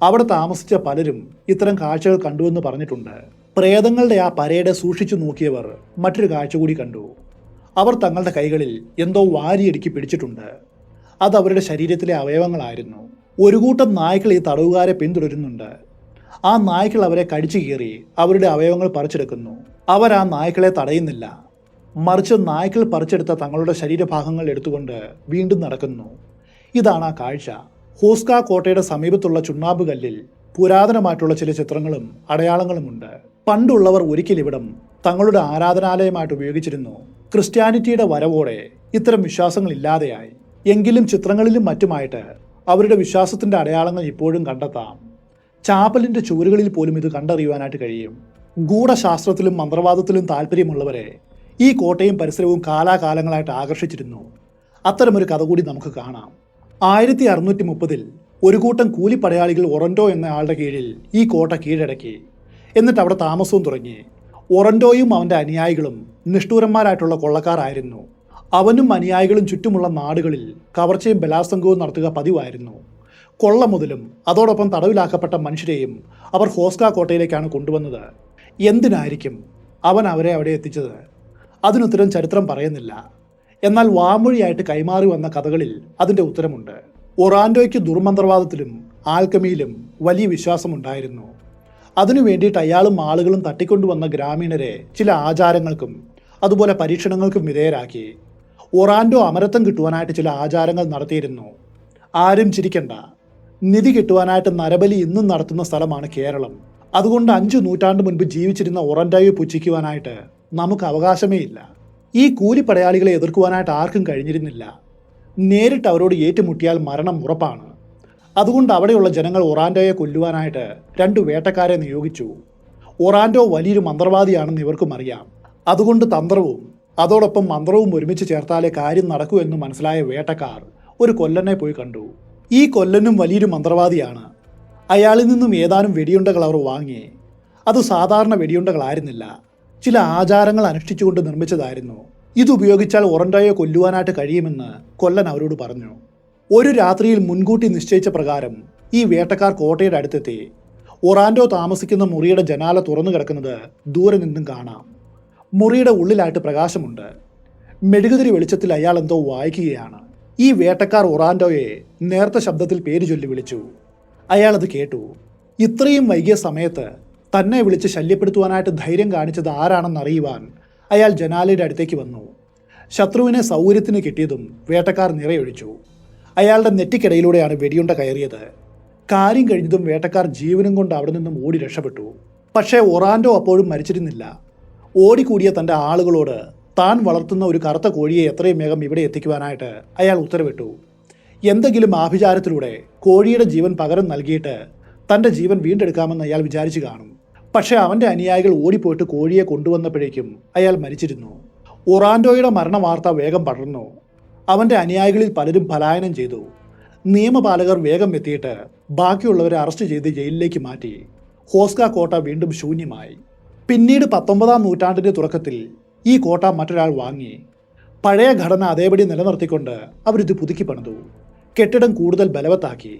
അവിടെ താമസിച്ച പലരും ഇത്തരം കാഴ്ചകൾ കണ്ടുവെന്ന് പറഞ്ഞിട്ടുണ്ട്. പ്രേതങ്ങളുടെ ആ പരേഡ് സൂക്ഷിച്ചു നോക്കിയവർ മറ്റൊരു കാഴ്ച കൂടി കണ്ടു. അവർ തങ്ങളുടെ കൈകളിൽ എന്തോ വാരിയടുക്കി പിടിച്ചിട്ടുണ്ട്. അത് അവരുടെ ശരീരത്തിലെ അവയവങ്ങളായിരുന്നു. ഒരു കൂട്ടം നായ്ക്കൾ ഈ തടവുകാരെ പിന്തുടരുന്നുണ്ട്. ആ നായ്ക്കൾ അവരെ കടിച്ചു കീറി അവരുടെ അവയവങ്ങൾ പറിച്ചെടുക്കുന്നു. അവർ ആ നായ്ക്കളെ തടയുന്നില്ല, മറിച്ച് നായ്ക്കൾ പറിച്ചെടുത്ത തങ്ങളുടെ ശരീരഭാഗങ്ങൾ എടുത്തുകൊണ്ട് വീണ്ടും നടക്കുന്നു. ഇതാണ് ആ കാഴ്ച. ഹോസ്ക കോട്ടയുടെ സമീപത്തുള്ള ചുണ്ണാമ്പ് കല്ലിൽ പുരാതനമായിട്ടുള്ള ചില ചിത്രങ്ങളും അടയാളങ്ങളുമുണ്ട്. പണ്ടുള്ളവർ ഒരിക്കൽ ഇവിടം തങ്ങളുടെ ആരാധനാലയമായിട്ട് ഉപയോഗിച്ചിരുന്നു. ക്രിസ്ത്യാനിറ്റിയുടെ വരവോടെ ഇത്തരം വിശ്വാസങ്ങൾ ഇല്ലാതെയായി. എങ്കിലും ചിത്രങ്ങളിലും മറ്റുമായിട്ട് അവരുടെ വിശ്വാസത്തിൻ്റെ അടയാളങ്ങൾ ഇപ്പോഴും കണ്ടെത്താം. ചാപ്പലിൻ്റെ ചുവരുകളിൽ പോലും ഇത് കണ്ടറിയുവാനായിട്ട് കഴിയും. ഗൂഢശാസ്ത്രത്തിലും മന്ത്രവാദത്തിലും താല്പര്യമുള്ളവരെ ഈ കോട്ടയും പരിസരവും കാലാകാലങ്ങളായിട്ട് ആകർഷിച്ചിരുന്നു. അത്തരമൊരു കഥ കൂടി നമുക്ക് കാണാം. 1630 ഒരു കൂട്ടം കൂലിപ്പടയാളികൾ ഒറൻഡോ എന്ന ആളുടെ കീഴിൽ ഈ കോട്ട കീഴടക്കി. എന്നിട്ട് അവിടെ താമസവും തുടങ്ങി. ഒറൻഡോയും അവൻ്റെ അനുയായികളും നിഷ്ഠൂരന്മാരായിട്ടുള്ള കൊള്ളക്കാരായിരുന്നു. അവനും അനുയായികളും ചുറ്റുമുള്ള നാടുകളിൽ കവർച്ചയും ബലാത്സംഗവും നടത്തുക പതിവായിരുന്നു. കൊള്ള മുതലും അതോടൊപ്പം തടവിലാക്കപ്പെട്ട മനുഷ്യരെയും അവർ ഹോസ്ക കോട്ടയിലേക്കാണ് കൊണ്ടുവന്നത്. എന്തിനായിരിക്കും അവൻ അവരെ അവിടെ എത്തിച്ചത്? അതിനുത്തരം ചരിത്രം പറയുന്നില്ല. എന്നാൽ വാമൊഴിയായിട്ട് കൈമാറി വന്ന കഥകളിൽ അതിൻ്റെ ഉത്തരമുണ്ട്. ഒറാൻഡോയ്ക്ക് ദുർമന്ത്രവാദത്തിലും ആൽക്കമിയിലും വലിയ വിശ്വാസമുണ്ടായിരുന്നു. അതിനു വേണ്ടിയിട്ട് അയാളും ആളുകളും തട്ടിക്കൊണ്ടുവന്ന ഗ്രാമീണരെ ചില ആചാരങ്ങൾക്കും അതുപോലെ പരീക്ഷണങ്ങൾക്കും വിധേയരാക്കി. ഒറാൻഡോ അമരത്വം കിട്ടുവാനായിട്ട് ചില ആചാരങ്ങൾ നടത്തിയിരുന്നു. ആരും ചിരിക്കണ്ട, നിധി കിട്ടുവാനായിട്ട് നരബലി ഇന്നും നടത്തുന്ന സ്ഥലമാണ് കേരളം. അതുകൊണ്ട് 5 നൂറ്റാണ്ട് മുൻപ് ജീവിച്ചിരുന്ന ഒറൻഡോയെ പുച്ഛിക്കുവാനായിട്ട് നമുക്ക് അവകാശമേ ഇല്ല. ഈ കൂലിപ്പടയാളികളെ എതിർക്കുവാനായിട്ട് ആർക്കും കഴിഞ്ഞിരുന്നില്ല. നേരിട്ട് അവരോട് ഏറ്റുമുട്ടിയാൽ മരണം ഉറപ്പാണ്. അതുകൊണ്ട് അവിടെയുള്ള ജനങ്ങൾ ഒറാൻഡോയെ കൊല്ലുവാനായിട്ട് 2 വേട്ടക്കാരെ നിയോഗിച്ചു. ഒറാൻഡോ വലിയൊരു മന്ത്രവാദിയാണെന്ന് ഇവർക്കും അറിയാം. അതുകൊണ്ട് തന്ത്രവും അതോടൊപ്പം മന്ത്രവും ഒരുമിച്ച് ചേർത്താലേ കാര്യം നടക്കൂ എന്ന് മനസ്സിലായ വേട്ടക്കാർ ഒരു കൊല്ലനെ പോയി കണ്ടു. ഈ കൊല്ലനും വലിയൊരു മന്ത്രവാദിയാണ്. അയാളിൽ നിന്നും ഏതാനും വെടിയുണ്ടകൾ അവർ വാങ്ങി. അത് സാധാരണ വെടിയുണ്ടകളായിരുന്നില്ല, ചില ആചാരങ്ങൾ അനുഷ്ഠിച്ചുകൊണ്ട് നിർമ്മിച്ചതായിരുന്നു. ഇതുപയോഗിച്ചാൽ ഒറൻഡോയെ കൊല്ലുവാനായിട്ട് കഴിയുമെന്ന് കൊല്ലൻ അവരോട് പറഞ്ഞു. ഒരു രാത്രിയിൽ മുൻകൂട്ടി നിശ്ചയിച്ച പ്രകാരം ഈ വേട്ടക്കാർ കോട്ടയുടെ അടുത്തെത്തി. ഒറാൻഡോ താമസിക്കുന്ന മുറിയുടെ ജനാല തുറന്നു കിടക്കുന്നത് ദൂരെ നിന്നും കാണാം. മുറിയുടെ ഉള്ളിലായിട്ട് പ്രകാശമുണ്ട്. മെഴുകുതിരി വെളിച്ചത്തിൽ അയാൾ എന്തോ വായിക്കുകയാണ്. ഈ വേട്ടക്കാർ ഒറാൻഡോയെ നേർത്ത ശബ്ദത്തിൽ പേര് ചൊല്ലി വിളിച്ചു. അയാൾ അത് കേട്ടു. ഇത്രയും വൈകിയ സമയത്ത് തന്നെ വിളിച്ച് ശല്യപ്പെടുത്തുവാനായിട്ട് ധൈര്യം കാണിച്ചത് ആരാണെന്നറിയുവാൻ അയാൾ ജനാലയുടെ അടുത്തേക്ക് വന്നു. ശത്രുവിനെ സൗകര്യത്തിന് കിട്ടിയതും വേട്ടക്കാർ നിറയൊഴിച്ചു. അയാളുടെ നെറ്റിക്കിടയിലൂടെയാണ് വെടിയുണ്ട കയറിയത്. കാര്യം കഴിഞ്ഞതും വേട്ടക്കാർ ജീവനും കൊണ്ട് അവിടെ നിന്നും ഓടി രക്ഷപ്പെട്ടു. പക്ഷേ ഒറാൻഡോ അപ്പോഴും മരിച്ചിരുന്നില്ല. ഓടിക്കൂടിയ തൻ്റെ ആളുകളോട് താൻ വളർത്തുന്ന ഒരു കറുത്ത കോഴിയെ എത്രയും വേഗം ഇവിടെ എത്തിക്കുവാനായിട്ട് അയാൾ ഉത്തരവിട്ടു. എന്തെങ്കിലും ആഭിചാരത്തിലൂടെ കോഴിയുടെ ജീവൻ പകരം നൽകിയിട്ട് തൻ്റെ ജീവൻ വീണ്ടെടുക്കാമെന്ന് അയാൾ വിചാരിച്ചു കാണും. പക്ഷേ അവൻ്റെ അനുയായികൾ ഓടിപ്പോയിട്ട് കോഴിയെ കൊണ്ടുവന്നപ്പോഴേക്കും അയാൾ മരിച്ചിരുന്നു. ഒറാൻഡോയുടെ മരണവാർത്ത വേഗം പടർന്നു. അവൻ്റെ അനുയായികളിൽ പലരും പലായനം ചെയ്തു. നിയമപാലകർ വേഗം എത്തിയിട്ട് ബാക്കിയുള്ളവരെ അറസ്റ്റ് ചെയ്ത് ജയിലിലേക്ക് മാറ്റി. ഹോസ്ക കോട്ട വീണ്ടും ശൂന്യമായി. പിന്നീട് 19-ാം നൂറ്റാണ്ടിൻ്റെ തുടക്കത്തിൽ ഈ കോട്ട മറ്റൊരാൾ വാങ്ങി. പഴയ ഘടന അതേപടി നിലനിർത്തിക്കൊണ്ട് അവരിത് പുതുക്കി പണിതു. കെട്ടിടം കൂടുതൽ ബലവത്താക്കി.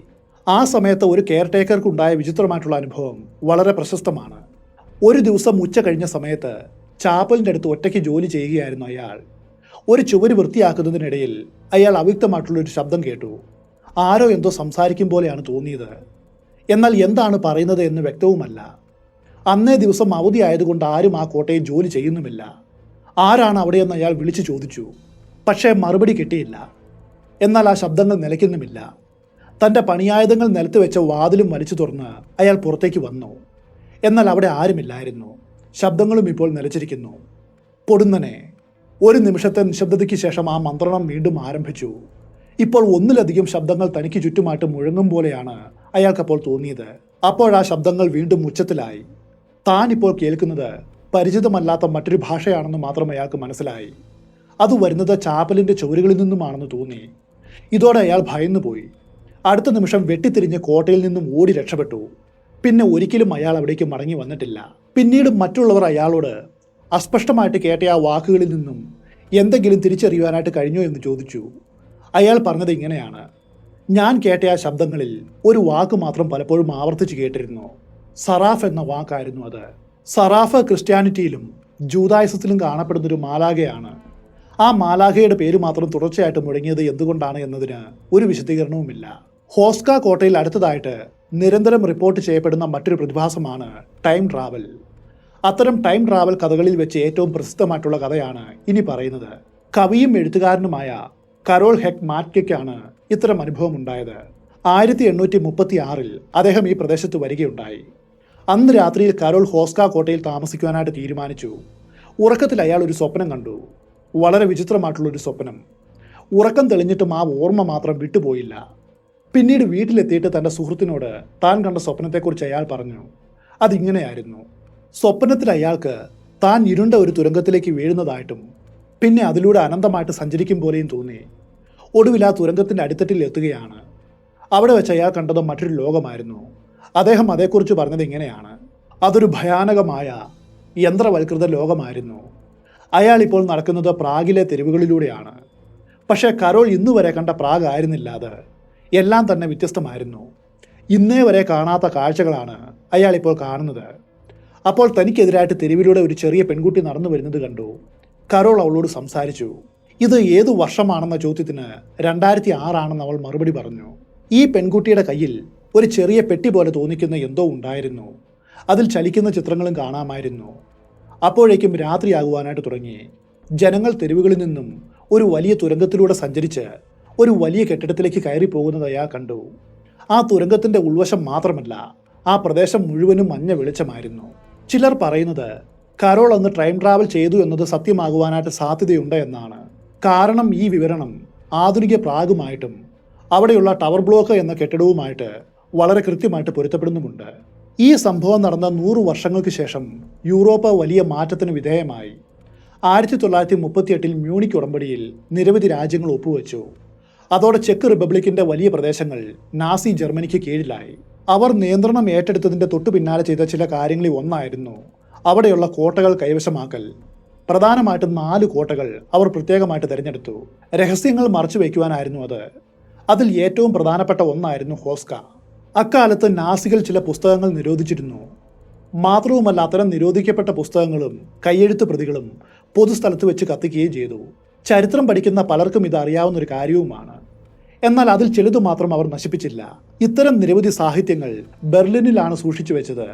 ആ സമയത്ത് ഒരു കെയർടേക്കർക്കുണ്ടായ വിചിത്രമായിട്ടുള്ള അനുഭവം വളരെ പ്രശസ്തമാണ്. ഒരു ദിവസം ഉച്ച കഴിഞ്ഞ സമയത്ത് ചാപ്പലിൻ്റെ അടുത്ത് ഒറ്റയ്ക്ക് ജോലി ചെയ്യുകയായിരുന്നു അയാൾ. ഒരു ചുവര് വൃത്തിയാക്കുന്നതിനിടയിൽ അയാൾ അവ്യക്തമായിട്ടുള്ളൊരു ശബ്ദം കേട്ടു. ആരോ എന്തോ സംസാരിക്കും പോലെയാണ് തോന്നിയത്. എന്നാൽ എന്താണ് പറയുന്നത് എന്ന് വ്യക്തവുമല്ല. അന്നേ ദിവസം അവധി ആയതുകൊണ്ട് ആരും ആ കോട്ടയിൽ ജോലി ചെയ്യുന്നുമില്ല. ആരാണ് അവിടെയെന്ന് അയാൾ വിളിച്ചു ചോദിച്ചു. പക്ഷേ മറുപടി കിട്ടിയില്ല. എന്നാൽ ആ ശബ്ദങ്ങൾ നിലയ്ക്കുന്നുമില്ല. തൻ്റെ പണിയായുധങ്ങൾ നിലത്ത് വെച്ച വാതിലും വലിച്ചു തുറന്ന് അയാൾ പുറത്തേക്ക് വന്നു. എന്നാൽ അവിടെ ആരുമില്ലായിരുന്നു. ശബ്ദങ്ങളും ഇപ്പോൾ നിലച്ചിരിക്കുന്നു. പൊടുന്നനെ ഒരു നിമിഷത്തെ നിശബ്ദതയ്ക്ക് ശേഷം ആ മന്ത്രണം വീണ്ടും ആരംഭിച്ചു. ഇപ്പോൾ ഒന്നിലധികം ശബ്ദങ്ങൾ തനിക്ക് ചുറ്റുമായിട്ട് മുഴങ്ങും പോലെയാണ് അയാൾക്കപ്പോൾ തോന്നിയത്. അപ്പോഴാ ശബ്ദങ്ങൾ വീണ്ടും ഉച്ചത്തിലായി. താൻ ഇപ്പോൾ കേൾക്കുന്നത് പരിചിതമല്ലാത്ത മറ്റൊരു ഭാഷയാണെന്ന് മാത്രം അയാൾക്ക് മനസ്സിലായി. അത് വരുന്നത് ചാപ്പലിൻ്റെ ചുവരുകളിൽ നിന്നുമാണെന്ന് തോന്നി. ഇതോടെ അയാൾ ഭയന്നുപോയി. അടുത്ത നിമിഷം വെട്ടിത്തിരിഞ്ഞ് കോട്ടയിൽ നിന്നും ഓടി രക്ഷപ്പെട്ടു. പിന്നെ ഒരിക്കലും അയാൾ അവിടേക്ക് മടങ്ങി വന്നിട്ടില്ല. പിന്നീട് മറ്റുള്ളവർ അയാളോട് അസ്പഷ്ടമായിട്ട് കേട്ട ആ വാക്കുകളിൽ നിന്നും എന്തെങ്കിലും തിരിച്ചറിയുവാനായിട്ട് കഴിഞ്ഞോ എന്ന് ചോദിച്ചു. അയാൾ പറഞ്ഞത് ഇങ്ങനെയാണ്: ഞാൻ കേട്ട ആ ശബ്ദങ്ങളിൽ ഒരു വാക്ക് മാത്രം പലപ്പോഴും ആവർത്തിച്ച് കേട്ടിരുന്നു. സറാഫ് എന്ന വാക്കായിരുന്നു അത്. സറാഫ് ക്രിസ്ത്യാനിറ്റിയിലും ജൂദായിസത്തിലും കാണപ്പെടുന്നൊരു മാലാഖയാണ്. ആ മാലാഖയുടെ പേര് മാത്രം തുടർച്ചയായിട്ട് മുഴങ്ങിയത് എന്തുകൊണ്ടാണ് എന്നതിന് ഒരു വിശദീകരണവുമില്ല. ഹോസ്ക കോട്ടയിൽ അടുത്തതായിട്ട് നിരന്തരം റിപ്പോർട്ട് ചെയ്യപ്പെടുന്ന മറ്റൊരു പ്രതിഭാസമാണ് ടൈം ട്രാവൽ. അത്തരം ടൈം ട്രാവൽ കഥകളിൽ വെച്ച് ഏറ്റവും പ്രസിദ്ധമായിട്ടുള്ള കഥയാണ് ഇനി പറയുന്നത്. കവിയും എഴുത്തുകാരനുമായ കരോൾ ഹെക് മാറ്റ്കയ്ക്കാണ് ഇത്തരം അനുഭവം ഉണ്ടായത്. 1836 അദ്ദേഹം ഈ പ്രദേശത്ത് വരികയുണ്ടായി. അന്ന് രാത്രിയിൽ കരോൾ ഹോസ്ക കോട്ടയിൽ താമസിക്കുവാനായിട്ട് തീരുമാനിച്ചു. ഉറക്കത്തിൽ അയാൾ ഒരു സ്വപ്നം കണ്ടു. വളരെ വിചിത്രമായിട്ടുള്ളൊരു സ്വപ്നം. ഉറക്കം തെളിഞ്ഞിട്ടും ആ ഓർമ്മ മാത്രം വിട്ടുപോയില്ല. പിന്നീട് വീട്ടിലെത്തിയിട്ട് തൻ്റെ സുഹൃത്തിനോട് താൻ കണ്ട സ്വപ്നത്തെക്കുറിച്ച് അയാൾ പറഞ്ഞു. അതിങ്ങനെയായിരുന്നു: സ്വപ്നത്തിൽ അയാൾക്ക് താൻ ഇരുണ്ട ഒരു തുരങ്കത്തിലേക്ക് വീഴുന്നതായിട്ടും പിന്നെ അതിലൂടെ അനന്തമായിട്ട് സഞ്ചരിക്കും പോലെയും തോന്നി. ഒടുവിൽ ആ തുരങ്കത്തിൻ്റെ അടിത്തട്ടിൽ എത്തുകയാണ്. അവിടെ വെച്ച് അയാൾ കണ്ടത് മറ്റൊരു ലോകമായിരുന്നു. അദ്ദേഹം അതേക്കുറിച്ച് പറഞ്ഞത് ഇങ്ങനെയാണ്: അതൊരു ഭയാനകമായ യന്ത്രവൽകൃത ലോകമായിരുന്നു. അയാൾ ഇപ്പോൾ നടക്കുന്നത് പ്രാഗിലെ തെരുവുകളിലൂടെയാണ്. പക്ഷേ കരോൾ ഇന്നുവരെ കണ്ട പ്രാഗ് ആയിരുന്നില്ല അത്. എല്ലാം തന്നെ വ്യത്യസ്തമായിരുന്നു. ഇന്നേ വരെ കാണാത്ത കാഴ്ചകളാണ് അയാൾ ഇപ്പോൾ കാണുന്നത്. അപ്പോൾ തനിക്കെതിരായിട്ട് തെരുവിലൂടെ ഒരു ചെറിയ പെൺകുട്ടി നടന്നു വരുന്നത് കണ്ടു. കരോൾ അവളോട് സംസാരിച്ചു. ഇത് ഏതു വർഷമാണെന്ന ചോദ്യത്തിന് 2006 ആണെന്ന് അവൾ മറുപടി പറഞ്ഞു. ഈ പെൺകുട്ടിയുടെ കയ്യിൽ ഒരു ചെറിയ പെട്ടി പോലെ തോന്നിക്കുന്ന എന്തോ ഉണ്ടായിരുന്നു. അതിൽ ചലിക്കുന്ന ചിത്രങ്ങളും കാണാമായിരുന്നു. അപ്പോഴേക്കും രാത്രിയാകുവാനായിട്ട് തുടങ്ങി. ജനങ്ങൾ തെരുവുകളിൽ നിന്നും ഒരു വലിയ തുരങ്കത്തിലൂടെ സഞ്ചരിച്ച് ഒരു വലിയ കെട്ടിടത്തിലേക്ക് കയറി പോകുന്നത് അയാൾ കണ്ടു. ആ തുരങ്കത്തിൻ്റെ ഉൾവശം മാത്രമല്ല, ആ പ്രദേശം മുഴുവനും മഞ്ഞ വെളിച്ചമായിരുന്നു. ചിലർ പറയുന്നത് കരോൾ അന്ന് ടൈം ട്രാവൽ ചെയ്തു എന്നത് സത്യമാകുവാനായിട്ട് സാധ്യതയുണ്ട് എന്നാണ്. കാരണം ഈ വിവരണം ആധുനിക പ്രാഗുമായിട്ടും അവിടെയുള്ള ടവർ ബ്ലോക്ക് എന്ന കെട്ടിടവുമായിട്ട് വളരെ കൃത്യമായിട്ട് പൊരുത്തപ്പെടുന്നുമുണ്ട്. ഈ സംഭവം നടന്ന 100 വർഷങ്ങൾക്ക് ശേഷം യൂറോപ്പ് വലിയ മാറ്റത്തിന് വിധേയമായി. 1938 മ്യൂണിക് ഉടമ്പടിയിൽ നിരവധി രാജ്യങ്ങൾ ഒപ്പുവെച്ചു. അതോടെ ചെക്ക് റിപ്പബ്ലിക്കിൻ്റെ വലിയ പ്രദേശങ്ങൾ നാസി ജർമ്മനിക്ക് കീഴിലായി. അവർ നിയന്ത്രണം ഏറ്റെടുത്തതിൻ്റെ തൊട്ടു പിന്നാലെ ചെയ്ത ചില കാര്യങ്ങളിൽ ഒന്നായിരുന്നു അവിടെയുള്ള കോട്ടകൾ കൈവശമാക്കൽ. പ്രധാനമായിട്ടും 4 കോട്ടകൾ അവർ പ്രത്യേകമായിട്ട് തിരഞ്ഞെടുത്തു. രഹസ്യങ്ങൾ മറച്ചു വയ്ക്കുവാനായിരുന്നു അത്. അതിൽ ഏറ്റവും പ്രധാനപ്പെട്ട ഒന്നായിരുന്നു ഹോസ്ക. അക്കാലത്ത് നാസികൾ ചില പുസ്തകങ്ങൾ നിരോധിച്ചിരുന്നു. മാത്രവുമല്ല, അത്തരം നിരോധിക്കപ്പെട്ട പുസ്തകങ്ങളും കയ്യെഴുത്ത് പ്രതികളും പൊതുസ്ഥലത്ത് വെച്ച് കത്തിക്കുകയും ചെയ്തു. ചരിത്രം പഠിക്കുന്ന പലർക്കും ഇത് അറിയാവുന്ന ഒരു കാര്യവുമാണ്. എന്നാൽ അതിൽ ചിലതു മാത്രം അവർ നശിപ്പിച്ചില്ല. ഇത്തരം നിരവധി സാഹിത്യങ്ങൾ ബെർലിനിലാണ് സൂക്ഷിച്ചു വെച്ചത്.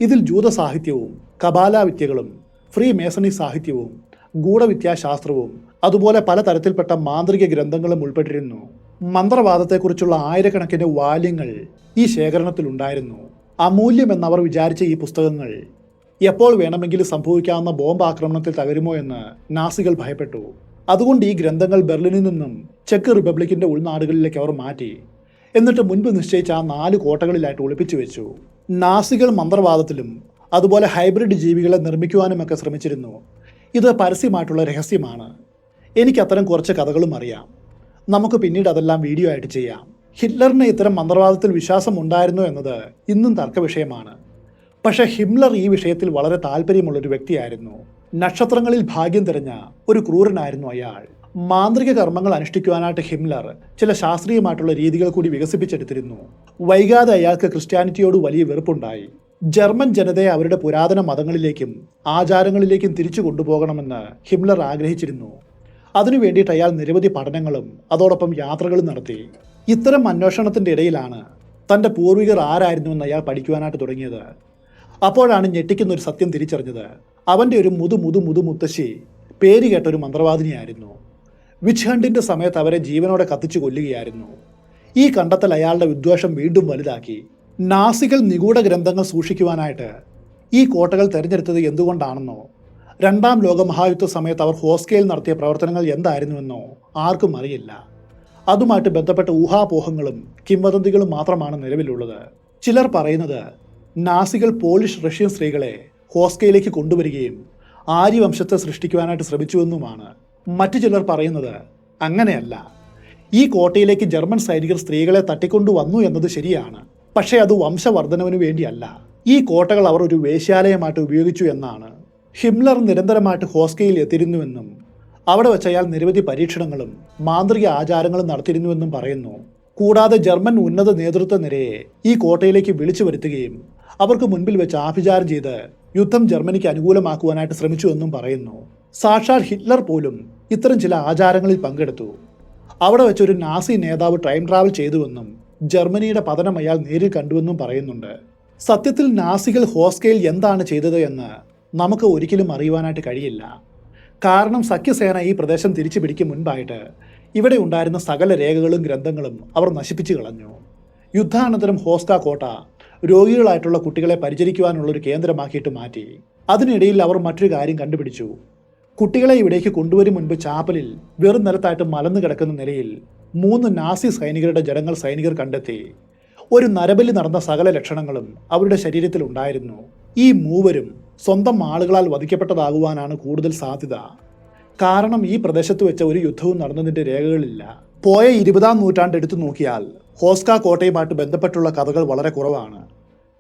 ഇതിൽ ജൂത സാഹിത്യവും കബാല വിദ്യകളും ഫ്രീ മേസണി സാഹിത്യവും ഗൂഢവിദ്യാശാസ്ത്രവും അതുപോലെ പലതരത്തിൽപ്പെട്ട മാന്ത്രിക ഗ്രന്ഥങ്ങളും ഉൾപ്പെട്ടിരുന്നു. മന്ത്രവാദത്തെക്കുറിച്ചുള്ള ആയിരക്കണക്കിന് വാല്യങ്ങൾ ഈ ശേഖരണത്തിലുണ്ടായിരുന്നു. അമൂല്യമെന്നവർ വിചാരിച്ച ഈ പുസ്തകങ്ങൾ എപ്പോൾ വേണമെങ്കിലും സംഭവിക്കാവുന്ന ബോംബ് ആക്രമണത്തിൽ തകരുമോ എന്ന് നാസികൾ ഭയപ്പെട്ടു. അതുകൊണ്ട് ഈ ഗ്രന്ഥങ്ങൾ ബെർലിനിൽ നിന്നും ചെക്ക് റിപ്പബ്ലിക്കിന്റെ ഉൾനാടുകളിലേക്ക് അവർ മാറ്റി. എന്നിട്ട് മുൻപ് നിശ്ചയിച്ച ആ 4 കോട്ടകളിലായിട്ട് ഒളിപ്പിച്ചു വെച്ചു. നാസികൾ മന്ത്രവാദത്തിലും അതുപോലെ ഹൈബ്രിഡ് ജീവികളെ നിർമ്മിക്കുവാനുമൊക്കെ ശ്രമിച്ചിരുന്നു. ഇത് പരസ്യമായിട്ടുള്ള രഹസ്യമാണ്. എനിക്ക് അത്തരം കുറച്ച് കഥകളും അറിയാം. നമുക്ക് പിന്നീട് അതെല്ലാം വീഡിയോ ആയിട്ട് ചെയ്യാം. ഹിറ്റ്ലറിന് ഇത്തരം മന്ത്രവാദത്തിൽ വിശ്വാസം ഉണ്ടായിരുന്നു എന്നത് ഇന്നും തർക്കവിഷയമാണ്. പക്ഷേ ഹിംലർ ഈ വിഷയത്തിൽ വളരെ താല്പര്യമുള്ളൊരു വ്യക്തിയായിരുന്നു. നക്ഷത്രങ്ങളിൽ ഭാഗ്യം തിരഞ്ഞ ഒരു ക്രൂരനായിരുന്നു അയാൾ. മാന്ത്രിക കർമ്മങ്ങൾ അനുഷ്ഠിക്കുവാനായിട്ട് ഹിംലർ ചില ശാസ്ത്രീയമായിട്ടുള്ള രീതികൾ കൂടി വികസിപ്പിച്ചെടുത്തിരുന്നു. വൈകാതെ അയാൾക്ക് ക്രിസ്ത്യാനിറ്റിയോട് വലിയ വെറുപ്പുണ്ടായി. ജർമ്മൻ ജനതയെ അവരുടെ പുരാതന മതങ്ങളിലേക്കും ആചാരങ്ങളിലേക്കും തിരിച്ചു കൊണ്ടുപോകണമെന്ന് ഹിംലർ ആഗ്രഹിച്ചിരുന്നു. അതിനു വേണ്ടിയിട്ട് അയാൾ നിരവധി പഠനങ്ങളും അതോടൊപ്പം യാത്രകളും നടത്തി. ഇത്തരം അന്വേഷണത്തിൻ്റെ ഇടയിലാണ് തൻ്റെ പൂർവികർ ആരായിരുന്നുവെന്ന് അയാൾ പഠിക്കുവാനായിട്ട് തുടങ്ങിയത്. അപ്പോഴാണ് ഞെട്ടിക്കുന്ന ഒരു സത്യം തിരിച്ചറിഞ്ഞത്. അവൻ്റെ ഒരു മുത്തശ്ശി പേര് കേട്ട ഒരു മന്ത്രവാദിനിയായിരുന്നു. വിച്ച് ഹണ്ടിൻ്റെ സമയത്ത് അവരെ ജീവനോടെ കത്തിച്ചു കൊല്ലുകയായിരുന്നു. ഈ കണ്ടെത്തൽ അയാളുടെ വിദ്വേഷം വീണ്ടും വലുതാക്കി. നാസികൾ നിഗൂഢ ഗ്രന്ഥങ്ങൾ സൂക്ഷിക്കുവാനായിട്ട് ഈ കോട്ടകൾ തിരഞ്ഞെടുത്തത് എന്തുകൊണ്ടാണെന്നോ, 2ാം ലോകമഹായുദ്ധ സമയത്ത് അവർ ഹോസ്കയിൽ നടത്തിയ പ്രവർത്തനങ്ങൾ എന്തായിരുന്നുവെന്നോ ആർക്കും അറിയില്ല. അതുമായിട്ട് ബന്ധപ്പെട്ട ഊഹാപോഹങ്ങളും കിംവദന്തികളും മാത്രമാണ് നിലവിലുള്ളത്. ചിലർ പറയുന്നത് നാസികൾ പോളിഷ് റഷ്യൻ സ്ത്രീകളെ ഹോസ്കയിലേക്ക് കൊണ്ടുവരികയും ആര്യവംശത്തെ സൃഷ്ടിക്കുവാനായിട്ട് ശ്രമിച്ചുവെന്നുമാണ്. മറ്റു ചിലർ പറയുന്നത് അങ്ങനെയല്ല. ഈ കോട്ടയിലേക്ക് ജർമ്മൻ സൈനികർ സ്ത്രീകളെ തട്ടിക്കൊണ്ടുവന്നു എന്നത് ശരിയാണ്. പക്ഷേ അത് വംശവർദ്ധനവിനു വേണ്ടിയല്ല. ഈ കോട്ടകൾ അവർ ഒരു വേശ്യാലയമായിട്ട് ഉപയോഗിച്ചു എന്നാണ്. ഹിംലർ നിരന്തരമായിട്ട് ഹോസ്കയിൽ എത്തിയിരുന്നുവെന്നും അവിടെ വെച്ച് അയാൾ നിരവധി പരീക്ഷണങ്ങളും മാന്ത്രിക ആചാരങ്ങളും നടത്തിയിരുന്നുവെന്നും പറയുന്നു. കൂടാതെ ജർമ്മൻ ഉന്നത നേതൃത്വ നിരയെ ഈ കോട്ടയിലേക്ക് വിളിച്ചു വരുത്തുകയും അവർക്ക് മുൻപിൽ വെച്ച് ആഭിചാരം ചെയ്ത് യുദ്ധം ജർമ്മനിക്ക് അനുകൂലമാക്കുവാനായിട്ട് ശ്രമിച്ചുവെന്നും പറയുന്നു. സാക്ഷാൽ ഹിറ്റ്ലർ പോലും ഇത്തരം ചില ആചാരങ്ങളിൽ പങ്കെടുത്തു. അവിടെ വെച്ചൊരു നാസി നേതാവ് ടൈം ട്രാവൽ ചെയ്തുവെന്നും ജർമ്മനിയുടെ പതനം അയാൾ നേരിൽ കണ്ടുവെന്നും പറയുന്നുണ്ട്. സത്യത്തിൽ നാസികൾ ഹോസ്കയിൽ എന്താണ് ചെയ്തത് എന്ന് നമുക്ക് ഒരിക്കലും അറിയുവാനായിട്ട് കഴിയില്ല. കാരണം സഖ്യസേന ഈ പ്രദേശം തിരിച്ചു പിടിക്കും മുൻപായിട്ട് ഇവിടെ ഉണ്ടായിരുന്ന സകല രേഖകളും ഗ്രന്ഥങ്ങളും അവർ നശിപ്പിച്ചു കളഞ്ഞു. യുദ്ധാനന്തരം ഹോസ്ക കോട്ട രോഗികളായിട്ടുള്ള കുട്ടികളെ പരിചരിക്കുവാനുള്ളൊരു കേന്ദ്രമാക്കിയിട്ട് മാറ്റി. അതിനിടയിൽ അവർ മറ്റൊരു കാര്യം കണ്ടുപിടിച്ചു. കുട്ടികളെ ഇവിടേക്ക് കൊണ്ടുവരും മുൻപ് ചാപ്പലിൽ വെറും നിലത്തായിട്ട് മലന്നു കിടക്കുന്ന നിലയിൽ 3 നാസി സൈനികരുടെ ജഡങ്ങൾ സൈനികർ കണ്ടെത്തി. ഒരു നരബലി നടന്ന സകല ലക്ഷണങ്ങളും അവരുടെ ശരീരത്തിൽ ഉണ്ടായിരുന്നു. ഈ മൂവരും സ്വന്തം ആളുകളാൽ വധിക്കപ്പെട്ടതാകുവാനാണ് കൂടുതൽ സാധ്യത. കാരണം ഈ പ്രദേശത്ത് വെച്ച ഒരു യുദ്ധവും നടന്നതിൻ്റെ രേഖകളില്ല. പോയ 20ാം നൂറ്റാണ്ട് എടുത്തു നോക്കിയാൽ ഹോസ്ക കോട്ടയുമായിട്ട് ബന്ധപ്പെട്ടുള്ള കഥകൾ വളരെ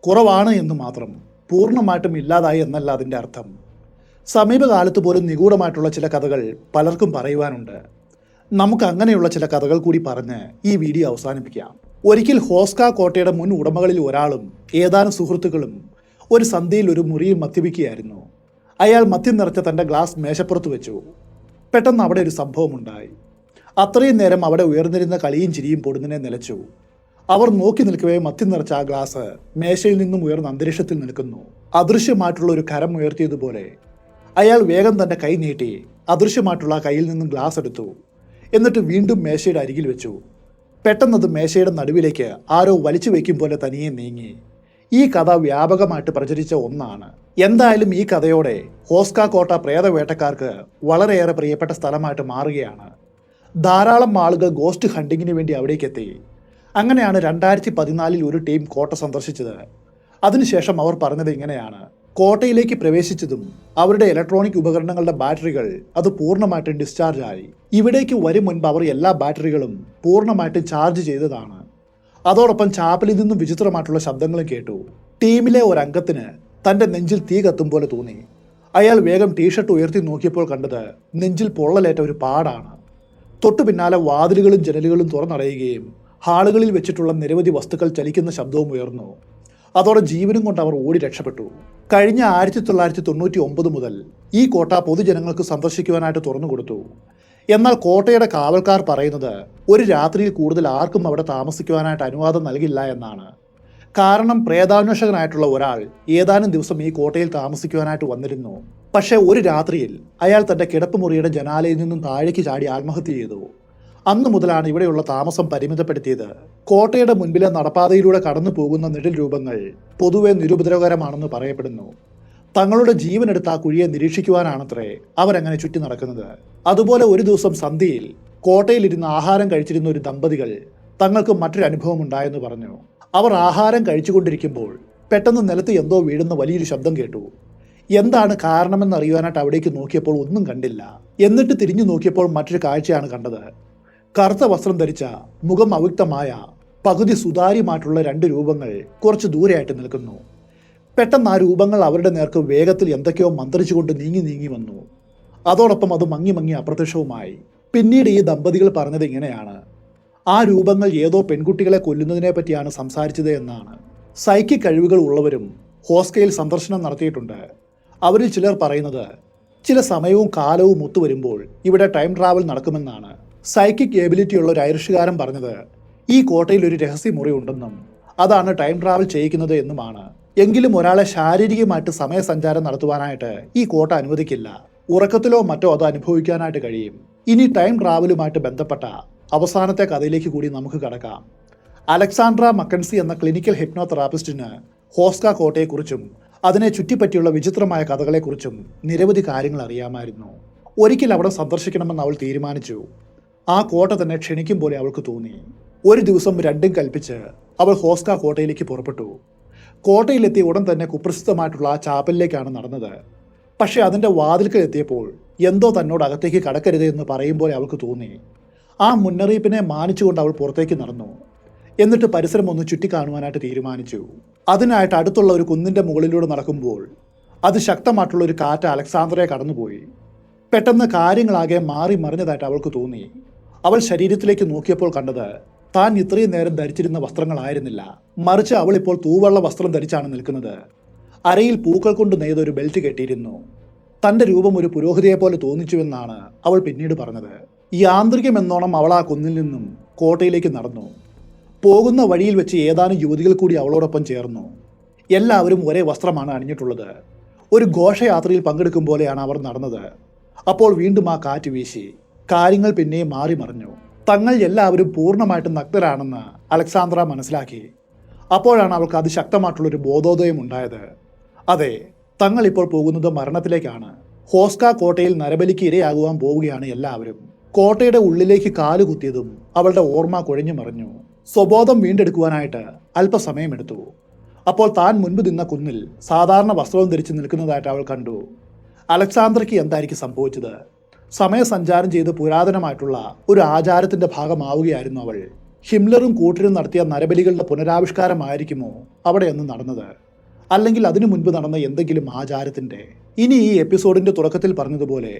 കുറവാണ് എന്ന് മാത്രം. പൂർണ്ണമായിട്ടും ഇല്ലാതായി എന്നല്ല അതിൻ്റെ അർത്ഥം. സമീപകാലത്ത് പോലും നിഗൂഢമായിട്ടുള്ള ചില കഥകൾ പലർക്കും പറയുവാനുണ്ട്. നമുക്ക് അങ്ങനെയുള്ള ചില കഥകൾ കൂടി പറഞ്ഞ് ഈ വീഡിയോ അവസാനിപ്പിക്കാം. ഒരിക്കൽ ഹോസ്ക കോട്ടയുടെ മുൻ ഉടമകളിൽ ഒരാളും ഏതാനും സുഹൃത്തുക്കളും ഒരു സന്ധ്യയിൽ ഒരു മുറിയിൽ മദ്യപിക്കുകയായിരുന്നു. അയാൾ മദ്യം നിറച്ച തൻ്റെ ഗ്ലാസ് മേശപ്പുറത്ത് വെച്ചു. പെട്ടെന്ന് അവിടെ ഒരു സംഭവമുണ്ടായി. അത്രയും നേരം അവിടെ ഉയർന്നിരുന്ന കളിയും ചിരിയും പൊടുന്നനെ നിലച്ചു. അവർ നോക്കി നിൽക്കവേ മദ്യം നിറച്ച ആ ഗ്ലാസ് മേശയിൽ നിന്നും ഉയർന്ന അന്തരീക്ഷത്തിൽ നിൽക്കുന്നു. അദൃശ്യമായിട്ടുള്ള ഒരു കരം ഉയർത്തിയതുപോലെ അയാൾ വേഗം തൻ്റെ കൈ നീട്ടി അദൃശ്യമായിട്ടുള്ള കയ്യിൽ നിന്നും ഗ്ലാസ് എടുത്തു. എന്നിട്ട് വീണ്ടും മേശയുടെ അരികിൽ വെച്ചു. പെട്ടെന്നത് മേശയുടെ നടുവിലേക്ക് ആരോ വലിച്ചു വയ്ക്കും പോലെ തനിയെ നീങ്ങി. ഈ കഥ വ്യാപകമായിട്ട് പ്രചരിച്ച ഒന്നാണ്. എന്തായാലും ഈ കഥയോടെ ഹോസ്ക കോട്ട പ്രേതവേട്ടക്കാർക്ക് വളരെയേറെ പ്രിയപ്പെട്ട സ്ഥലമായിട്ട് മാറുകയാണ്. ധാരാളം ആളുകൾ ഗോസ്റ്റ് ഹണ്ടിങ്ങിന് വേണ്ടി അവിടേക്കെത്തി. അങ്ങനെയാണ് 2014 ഒരു ടീം കോട്ട സന്ദർശിച്ചത്. അതിനുശേഷം അവർ പറഞ്ഞത് ഇങ്ങനെയാണ്: കോട്ടയിലേക്ക് പ്രവേശിച്ചതും അവരുടെ ഇലക്ട്രോണിക് ഉപകരണങ്ങളുടെ ബാറ്ററികൾ അത് പൂർണ്ണമായിട്ടും ഡിസ്ചാർജ് ആയി. ഇവിടേക്ക് വരും മുൻപ് അവർ എല്ലാ ബാറ്ററികളും പൂർണ്ണമായിട്ടും ചാർജ് ചെയ്തതാണ്. അതോടൊപ്പം ചാപ്പലിൽ നിന്നും വിചിത്രമായിട്ടുള്ള ശബ്ദങ്ങളും കേട്ടു. ടീമിലെ ഒരംഗത്തിന് തൻ്റെ നെഞ്ചിൽ തീ കത്തും പോലെ തോന്നി. അയാൾ വേഗം ടീഷർട്ട് ഉയർത്തി നോക്കിയപ്പോൾ കണ്ടത് നെഞ്ചിൽ പൊള്ളലേറ്റ ഒരു പാടാണ്. തൊട്ടു പിന്നാലെ വാതിലുകളും ജനലുകളും തുറന്നടയുകയും ഹാളുകളിൽ വെച്ചിട്ടുള്ള നിരവധി വസ്തുക്കൾ ചലിക്കുന്ന ശബ്ദവും ഉയർന്നു. അതോടെ ജീവനും കൊണ്ട് അവർ ഓടി രക്ഷപ്പെട്ടു. കഴിഞ്ഞ 1999 മുതൽ ഈ കോട്ട പൊതുജനങ്ങൾക്ക് സന്ദർശിക്കുവാനായിട്ട് തുറന്നുകൊടുത്തു. എന്നാൽ കോട്ടയുടെ കാവൽക്കാർ പറയുന്നത് ഒരു രാത്രിയിൽ കൂടുതൽ ആർക്കും അവിടെ താമസിക്കുവാനായിട്ട് അനുവാദം നൽകില്ല എന്നാണ്. കാരണം പ്രേതാന്വേഷകനായിട്ടുള്ള ഒരാൾ ഏതാനും ദിവസം ഈ കോട്ടയിൽ താമസിക്കുവാനായിട്ട് വന്നിരുന്നു. പക്ഷേ ഒരു രാത്രിയിൽ അയാൾ തൻ്റെ കിടപ്പുമുറിയുടെ ജനാലയിൽ നിന്നും താഴേക്ക് ചാടി ആത്മഹത്യ ചെയ്തു. അന്നു മുതലാണ് ഇവിടെയുള്ള താമസം പരിമിതപ്പെടുത്തിയത്. കോട്ടയുടെ മുൻപിലെ നടപ്പാതയിലൂടെ കടന്നു പോകുന്ന നിഴൽ രൂപങ്ങൾ പൊതുവെ നിരുപദ്രവകരമാണെന്ന് പറയപ്പെടുന്നു. തങ്ങളുടെ ജീവനെടുത്ത് ആ കുഴിയെ നിരീക്ഷിക്കുവാനാണത്രേ അവരങ്ങനെ ചുറ്റി നടക്കുന്നത്. അതുപോലെ ഒരു ദിവസം സന്ധ്യയിൽ കോട്ടയിലിരുന്ന് ആഹാരം കഴിച്ചിരുന്ന ഒരു ദമ്പതികൾ തങ്ങൾക്ക് മറ്റൊരു അനുഭവം ഉണ്ടായെന്ന് പറഞ്ഞു. അവർ ആഹാരം കഴിച്ചുകൊണ്ടിരിക്കുമ്പോൾ പെട്ടെന്ന് നിലത്ത് എന്തോ വീഴുന്ന വലിയൊരു ശബ്ദം കേട്ടു. എന്താണ് കാരണമെന്ന് അറിയുവാനായിട്ട് അവിടേക്ക് നോക്കിയപ്പോൾ ഒന്നും കണ്ടില്ല. എന്നിട്ട് തിരിഞ്ഞു നോക്കിയപ്പോൾ മറ്റൊരു കാഴ്ചയാണ് കണ്ടത്. കറുത്ത വസ്ത്രം ധരിച്ച, മുഖം അവ്യക്തമായ, പകുതി സുതാര്യമായിട്ടുള്ള 2 രൂപങ്ങൾ കുറച്ച് ദൂരെയായിട്ട് നിൽക്കുന്നു. പെട്ടെന്ന് ആ രൂപങ്ങൾ അവരുടെ നേർക്ക് വേഗത്തിൽ എന്തൊക്കെയോ മന്ത്രിച്ചുകൊണ്ട് നീങ്ങി വന്നു. അതോടൊപ്പം അത് മങ്ങി അപ്രത്യക്ഷവുമായി. പിന്നീട് ഈ ദമ്പതികൾ പറഞ്ഞത് ഇങ്ങനെയാണ്: ആ രൂപങ്ങൾ ഏതോ പെൺകുട്ടികളെ കൊല്ലുന്നതിനെ പറ്റിയാണ് സംസാരിച്ചത് എന്നാണ്. സൈക്കിക് കഴിവുകൾ ഉള്ളവരും ഹോസ്കയിൽ സന്ദർശനം നടത്തിയിട്ടുണ്ട്. അവരിൽ ചിലർ പറയുന്നത് ചില സമയവും കാലവും ഒത്തുവരുമ്പോൾ ഇവിടെ ടൈം ട്രാവൽ നടക്കുമെന്നാണ്. സൈക്കിക് എബിലിറ്റി ഉള്ള ഒരു ഐറിഷുകാരൻ പറഞ്ഞത് ഈ കോട്ടയിൽ ഒരു രഹസ്യമുറി ഉണ്ടെന്നും അതാണ് ടൈം ട്രാവൽ ചെയ്യിക്കുന്നത് എന്നുമാണ്. എങ്കിലും ഒരാളെ ശാരീരികമായിട്ട് സമയസഞ്ചാരം നടത്തുവാനായിട്ട് ഈ കോട്ട അനുവദിക്കില്ല. ഉറക്കത്തിലോ മറ്റോ അത് അനുഭവിക്കാനായിട്ട് കഴിയും. ഇനി ടൈം ട്രാവലുമായിട്ട് ബന്ധപ്പെട്ട അവസാനത്തെ കഥയിലേക്ക് കൂടി നമുക്ക് കടക്കാം. അലക്സാൻഡ്ര മക്കൻസി എന്ന ക്ലിനിക്കൽ ഹിപ്നോതെറാപ്പിസ്റ്റിന് ഹോസ്ക കോട്ടയെക്കുറിച്ചും അതിനെ ചുറ്റിപ്പറ്റിയുള്ള വിചിത്രമായ കഥകളെക്കുറിച്ചും നിരവധി കാര്യങ്ങൾ അറിയാമായിരുന്നു. ഒരിക്കൽ അവിടെ സന്ദർശിക്കണമെന്ന് അവൾ തീരുമാനിച്ചു. ആ കോട്ട തന്നെ ക്ഷണിക്കും പോലെ അവൾക്ക് തോന്നി. ഒരു ദിവസം രണ്ടും കൽപ്പിച്ച് അവൾ ഹോസ്ക കോട്ടയിലേക്ക് പുറപ്പെട്ടു. കോട്ടയിലെത്തിയ ഉടൻ തന്നെ കുപ്രസിദ്ധമായിട്ടുള്ള ആ ചാപ്പലിലേക്കാണ് നടന്നത്. പക്ഷേ അതിൻ്റെ വാതിൽക്കൽ എത്തിയപ്പോൾ എന്തോ തന്നോട് അകത്തേക്ക് കടക്കരുത് എന്ന് പറയും പോലെ അവൾക്ക് തോന്നി. ആ മുന്നറിയിപ്പിനെ മാനിച്ചുകൊണ്ട് അവൾ പുറത്തേക്ക് നടന്നു. എന്നിട്ട് പരിസരം ഒന്ന് ചുറ്റിക്കാണുവാനായിട്ട് തീരുമാനിച്ചു. അതിനായിട്ട് അടുത്തുള്ള ഒരു കുന്നിൻ്റെ മുകളിലൂടെ നടക്കുമ്പോൾ അതിശക്തമായിട്ടുള്ള ഒരു കാറ്റ് അലക്സാന്ദ്രയെ കടന്നുപോയി. പെട്ടെന്ന് കാര്യങ്ങളാകെ മാറി മറിഞ്ഞതായിട്ട് അവൾക്ക് തോന്നി. അവൾ ശരീരത്തിലേക്ക് നോക്കിയപ്പോൾ കണ്ടത് താൻ ഇത്രയും നേരം ധരിച്ചിരുന്ന വസ്ത്രങ്ങളായിരുന്നില്ല. മറിച്ച് അവൾ ഇപ്പോൾ തൂവള്ള വസ്ത്രം ധരിച്ചാണ് നിൽക്കുന്നത്. അരയിൽ പൂക്കൾ കൊണ്ട് നെയ്ത ഒരു ബെൽറ്റ് കെട്ടിയിരുന്നു. തൻ്റെ രൂപം ഒരു പുരോഹിതയെപ്പോലെ തോന്നിച്ചുവെന്നാണ് അവൾ പിന്നീട് പറഞ്ഞത്. യാന്ത്രികമെന്നോണം അവൾ ആ കുന്നിൽ നിന്നും കോട്ടയിലേക്ക് നടന്നു. പോകുന്ന വഴിയിൽ വെച്ച് ഏതാനും യുവതികൾ കൂടി അവളോടൊപ്പം ചേർന്നു. എല്ലാവരും ഒരേ വസ്ത്രമാണ് അണിഞ്ഞിട്ടുള്ളത്. ഒരു ഘോഷയാത്രയിൽ പങ്കെടുക്കും പോലെയാണ് അവർ നടന്നത്. അപ്പോൾ വീണ്ടും ആ കാറ്റ് വീശി. കാര്യങ്ങൾ പിന്നെയും മാറി മറിഞ്ഞു. തങ്ങൾ എല്ലാവരും പൂർണ്ണമായിട്ടും നഗ്നരാണെന്ന് അലക്സാന്ദ്ര മനസ്സിലാക്കി. അപ്പോഴാണ് അവൾക്ക് അതിശക്തമായിട്ടുള്ളൊരു ബോധോദയം ഉണ്ടായത്. അതെ, തങ്ങൾ ഇപ്പോൾ പോകുന്നത് മരണത്തിലേക്കാണ്. ഹോസ്ക കോട്ടയിൽ നരബലിക്ക് ഇരയാകുവാൻ പോവുകയാണ് എല്ലാവരും. കോട്ടയുടെ ഉള്ളിലേക്ക് കാലുകുത്തിയതും അവളുടെ ഓർമ്മ കുഴഞ്ഞു മറിഞ്ഞു. സ്വബോധം വീണ്ടെടുക്കുവാനായിട്ട് അല്പസമയമെടുത്തു. അപ്പോൾ താൻ മുൻപ് നിന്ന കുന്നിൽ സാധാരണ വസ്ത്രവും ധരിച്ച് നിൽക്കുന്നതായിട്ട് അവൾ കണ്ടു. അലക്സാന്ദ്രയ്ക്ക് എന്തായിരിക്കും സംഭവിച്ചത്? സമയസഞ്ചാരം ചെയ്ത് പുരാതനമായിട്ടുള്ള ഒരു ആചാരത്തിൻ്റെ ഭാഗമാവുകയായിരുന്നു അവൾ. ഹിംലറും കൂട്ടരും നടത്തിയ നരബലികളുടെ പുനരാവിഷ്കാരമായിരിക്കുമോ അവിടെയൊന്ന് നടന്നത്? അല്ലെങ്കിൽ അതിനു മുൻപ് നടന്ന എന്തെങ്കിലും ആചാരത്തിൻ്റെ? ഇനി ഈ എപ്പിസോഡിൻ്റെ തുടക്കത്തിൽ പറഞ്ഞതുപോലെ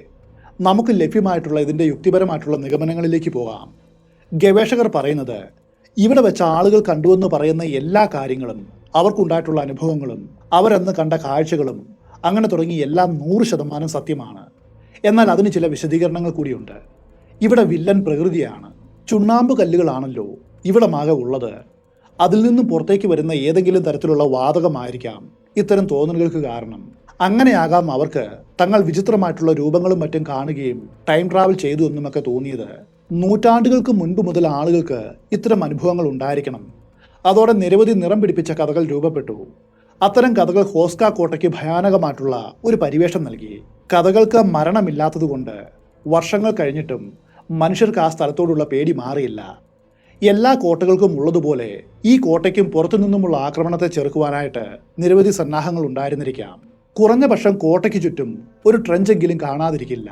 നമുക്ക് ലഭ്യമായിട്ടുള്ള ഇതിൻ്റെ യുക്തിപരമായിട്ടുള്ള നിഗമനങ്ങളിലേക്ക് പോകാം. ഗവേഷകർ പറയുന്നത് ഇവിടെ വെച്ച ആളുകൾ കണ്ടുവെന്ന് പറയുന്ന എല്ലാ കാര്യങ്ങളും, അവർക്കുണ്ടായിട്ടുള്ള അനുഭവങ്ങളും, അവരന്ന് കണ്ട കാഴ്ചകളും, അങ്ങനെ തുടങ്ങി എല്ലാം 100% സത്യമാണ്. എന്നാൽ അതിന് ചില വിശദീകരണങ്ങൾ കൂടിയുണ്ട്. ഇവിടെ വില്ലൻ പ്രകൃതിയാണ്. ചുണ്ണാമ്പ് കല്ലുകളാണല്ലോ ഇവിടമാകെ ഉള്ളത്. അതിൽ നിന്നും പുറത്തേക്ക് വരുന്ന ഏതെങ്കിലും തരത്തിലുള്ള വാതകമായിരിക്കാം ഇത്തരം തോന്നലുകൾക്ക് കാരണം. അങ്ങനെയാകാം അവർക്ക് തങ്ങൾ വിചിത്രമായിട്ടുള്ള രൂപങ്ങളും മറ്റും കാണുകയും ടൈം ട്രാവൽ ചെയ്തു എന്നുമൊക്കെ തോന്നിയത്. നൂറ്റാണ്ടുകൾക്ക് മുൻപ് മുതൽ ആളുകൾക്ക് ഇത്തരം അനുഭവങ്ങൾ ഉണ്ടായിരിക്കണം. അതോടെ നിരവധി നിറം പിടിപ്പിച്ച കഥകൾ രൂപപ്പെട്ടു. അത്തരം കഥകൾ ഹോസ്ക കോട്ടയ്ക്ക് ഭയാനകമായിട്ടുള്ള ഒരു പരിവേഷം നൽകി. കഥകൾക്ക് മരണമില്ലാത്തതുകൊണ്ട് വർഷങ്ങൾ കഴിഞ്ഞിട്ടും മനുഷ്യർക്ക് ആ സ്ഥലത്തോടുള്ള പേടി മാറിയില്ല. എല്ലാ കോട്ടകൾക്കും ഉള്ളതുപോലെ ഈ കോട്ടയ്ക്കും പുറത്തു നിന്നുമുള്ള ആക്രമണത്തെ ചെറുക്കുവാനായിട്ട് നിരവധി സന്നാഹങ്ങൾ ഉണ്ടായിരുന്നിരിക്കാം. കുറഞ്ഞ പക്ഷം കോട്ടയ്ക്ക് ചുറ്റും ഒരു ട്രെഞ്ചെങ്കിലും കാണാതിരിക്കില്ല.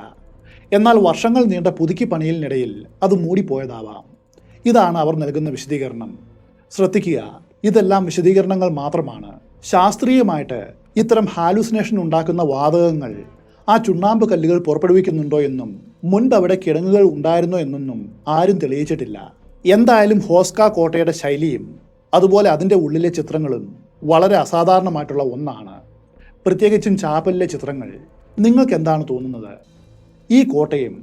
എന്നാൽ വർഷങ്ങൾ നീണ്ട പുതുക്കി പണിയിലിനിടയിൽ അത് മൂടിപ്പോയതാവാം. ഇതാണ് അവർ നൽകുന്ന വിശദീകരണം. ശ്രദ്ധിക്കുക, ഇതെല്ലാം വിശദീകരണങ്ങൾ മാത്രമാണ്. ശാസ്ത്രീയമായിട്ട് ഇത്തരം ഹാലൂസിനേഷൻ ഉണ്ടാക്കുന്ന വാതകങ്ങൾ ആ ചുണ്ണാമ്പ് കല്ലുകൾ പുറപ്പെടുവിക്കുന്നുണ്ടോ എന്നും മുൻപ് അവിടെ കിടങ്ങുകൾ ഉണ്ടായിരുന്നോ എന്നൊന്നും ആരും തെളിയിച്ചിട്ടില്ല. എന്തായാലും ഹോസ്ക കോട്ടയുടെ ശൈലിയും അതുപോലെ അതിൻ്റെ ഉള്ളിലെ ചിത്രങ്ങളും വളരെ അസാധാരണമായിട്ടുള്ള ഒന്നാണ്. പ്രത്യേകിച്ചും ചാപ്പലിലെ ചിത്രങ്ങൾ. നിങ്ങൾക്ക് എന്താണ് തോന്നുന്നത്? ഈ കോട്ടയും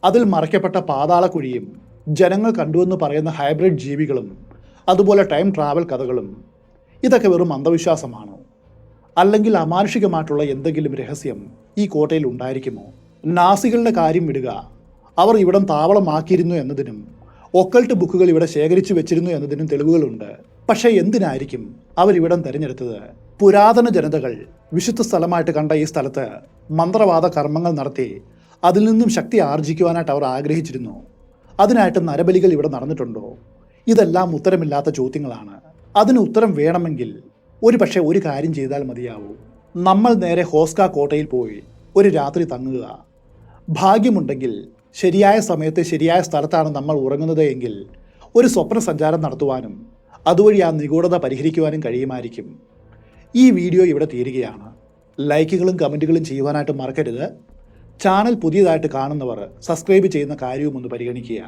അതിൽ മറയ്ക്കപ്പെട്ട പാതാളക്കുഴിയും ജനങ്ങൾ കണ്ടുവെന്ന് പറയുന്ന ഹൈബ്രിഡ് ജീവികളും അതുപോലെ ടൈം ട്രാവൽ കഥകളും ഇതൊക്കെ വെറും അന്ധവിശ്വാസമാണോ? അല്ലെങ്കിൽ അമാനുഷികമായിട്ടുള്ള എന്തെങ്കിലും രഹസ്യം ഈ കോട്ടയിൽ ഉണ്ടായിരിക്കുമോ? നാസികളുടെ കാര്യം വിടുക, അവർ ഇവിടം താവളമാക്കിയിരുന്നു എന്നതിനും ഒക്കൾട്ട് ബുക്കുകൾ ഇവിടെ ശേഖരിച്ചു വെച്ചിരുന്നു എന്നതിനും തെളിവുകളുണ്ട്. പക്ഷേ എന്തിനായിരിക്കും അവരിവിടം തിരഞ്ഞെടുത്തത്? പുരാതന ജനതകൾ വിശുദ്ധ സ്ഥലമായിട്ട് കണ്ട ഈ സ്ഥലത്ത് മന്ത്രവാദ കർമ്മങ്ങൾ നടത്തി അതിൽ നിന്നും ശക്തി ആർജിക്കുവാനായിട്ട് അവർ ആഗ്രഹിച്ചിരുന്നു. അതിനായിട്ട് നരബലികൾ ഇവിടെ നടന്നിട്ടുണ്ടോ? ഇതെല്ലാം ഉത്തരമില്ലാത്ത ചോദ്യങ്ങളാണ്. അതിന് ഉത്തരം വേണമെങ്കിൽ പക്ഷേ ഒരു കാര്യം ചെയ്താൽ മതിയാവൂ. നമ്മൾ നേരെ ഹോസ്ക കോട്ടയിൽ പോയി ഒരു രാത്രി തങ്ങുക. ഭാഗ്യമുണ്ടെങ്കിൽ ശരിയായ സമയത്ത് ശരിയായ സ്ഥലത്താണ് നമ്മൾ ഉറങ്ങുന്നത് എങ്കിൽ ഒരു സ്വപ്ന സഞ്ചാരം നടത്തുവാനും അതുവഴി ആ നിഗൂഢത പരിഹരിക്കുവാനും കഴിയുമായിരിക്കും. ഈ വീഡിയോ ഇവിടെ തീരുകയാണ്. ലൈക്കുകളും കമൻറ്റുകളും ചെയ്യുവാനായിട്ട് മറക്കരുത്. ചാനൽ പുതിയതായിട്ട് കാണുന്നവർ സബ്സ്ക്രൈബ് ചെയ്യുന്ന കാര്യവും ഒന്ന് പരിഗണിക്കുക.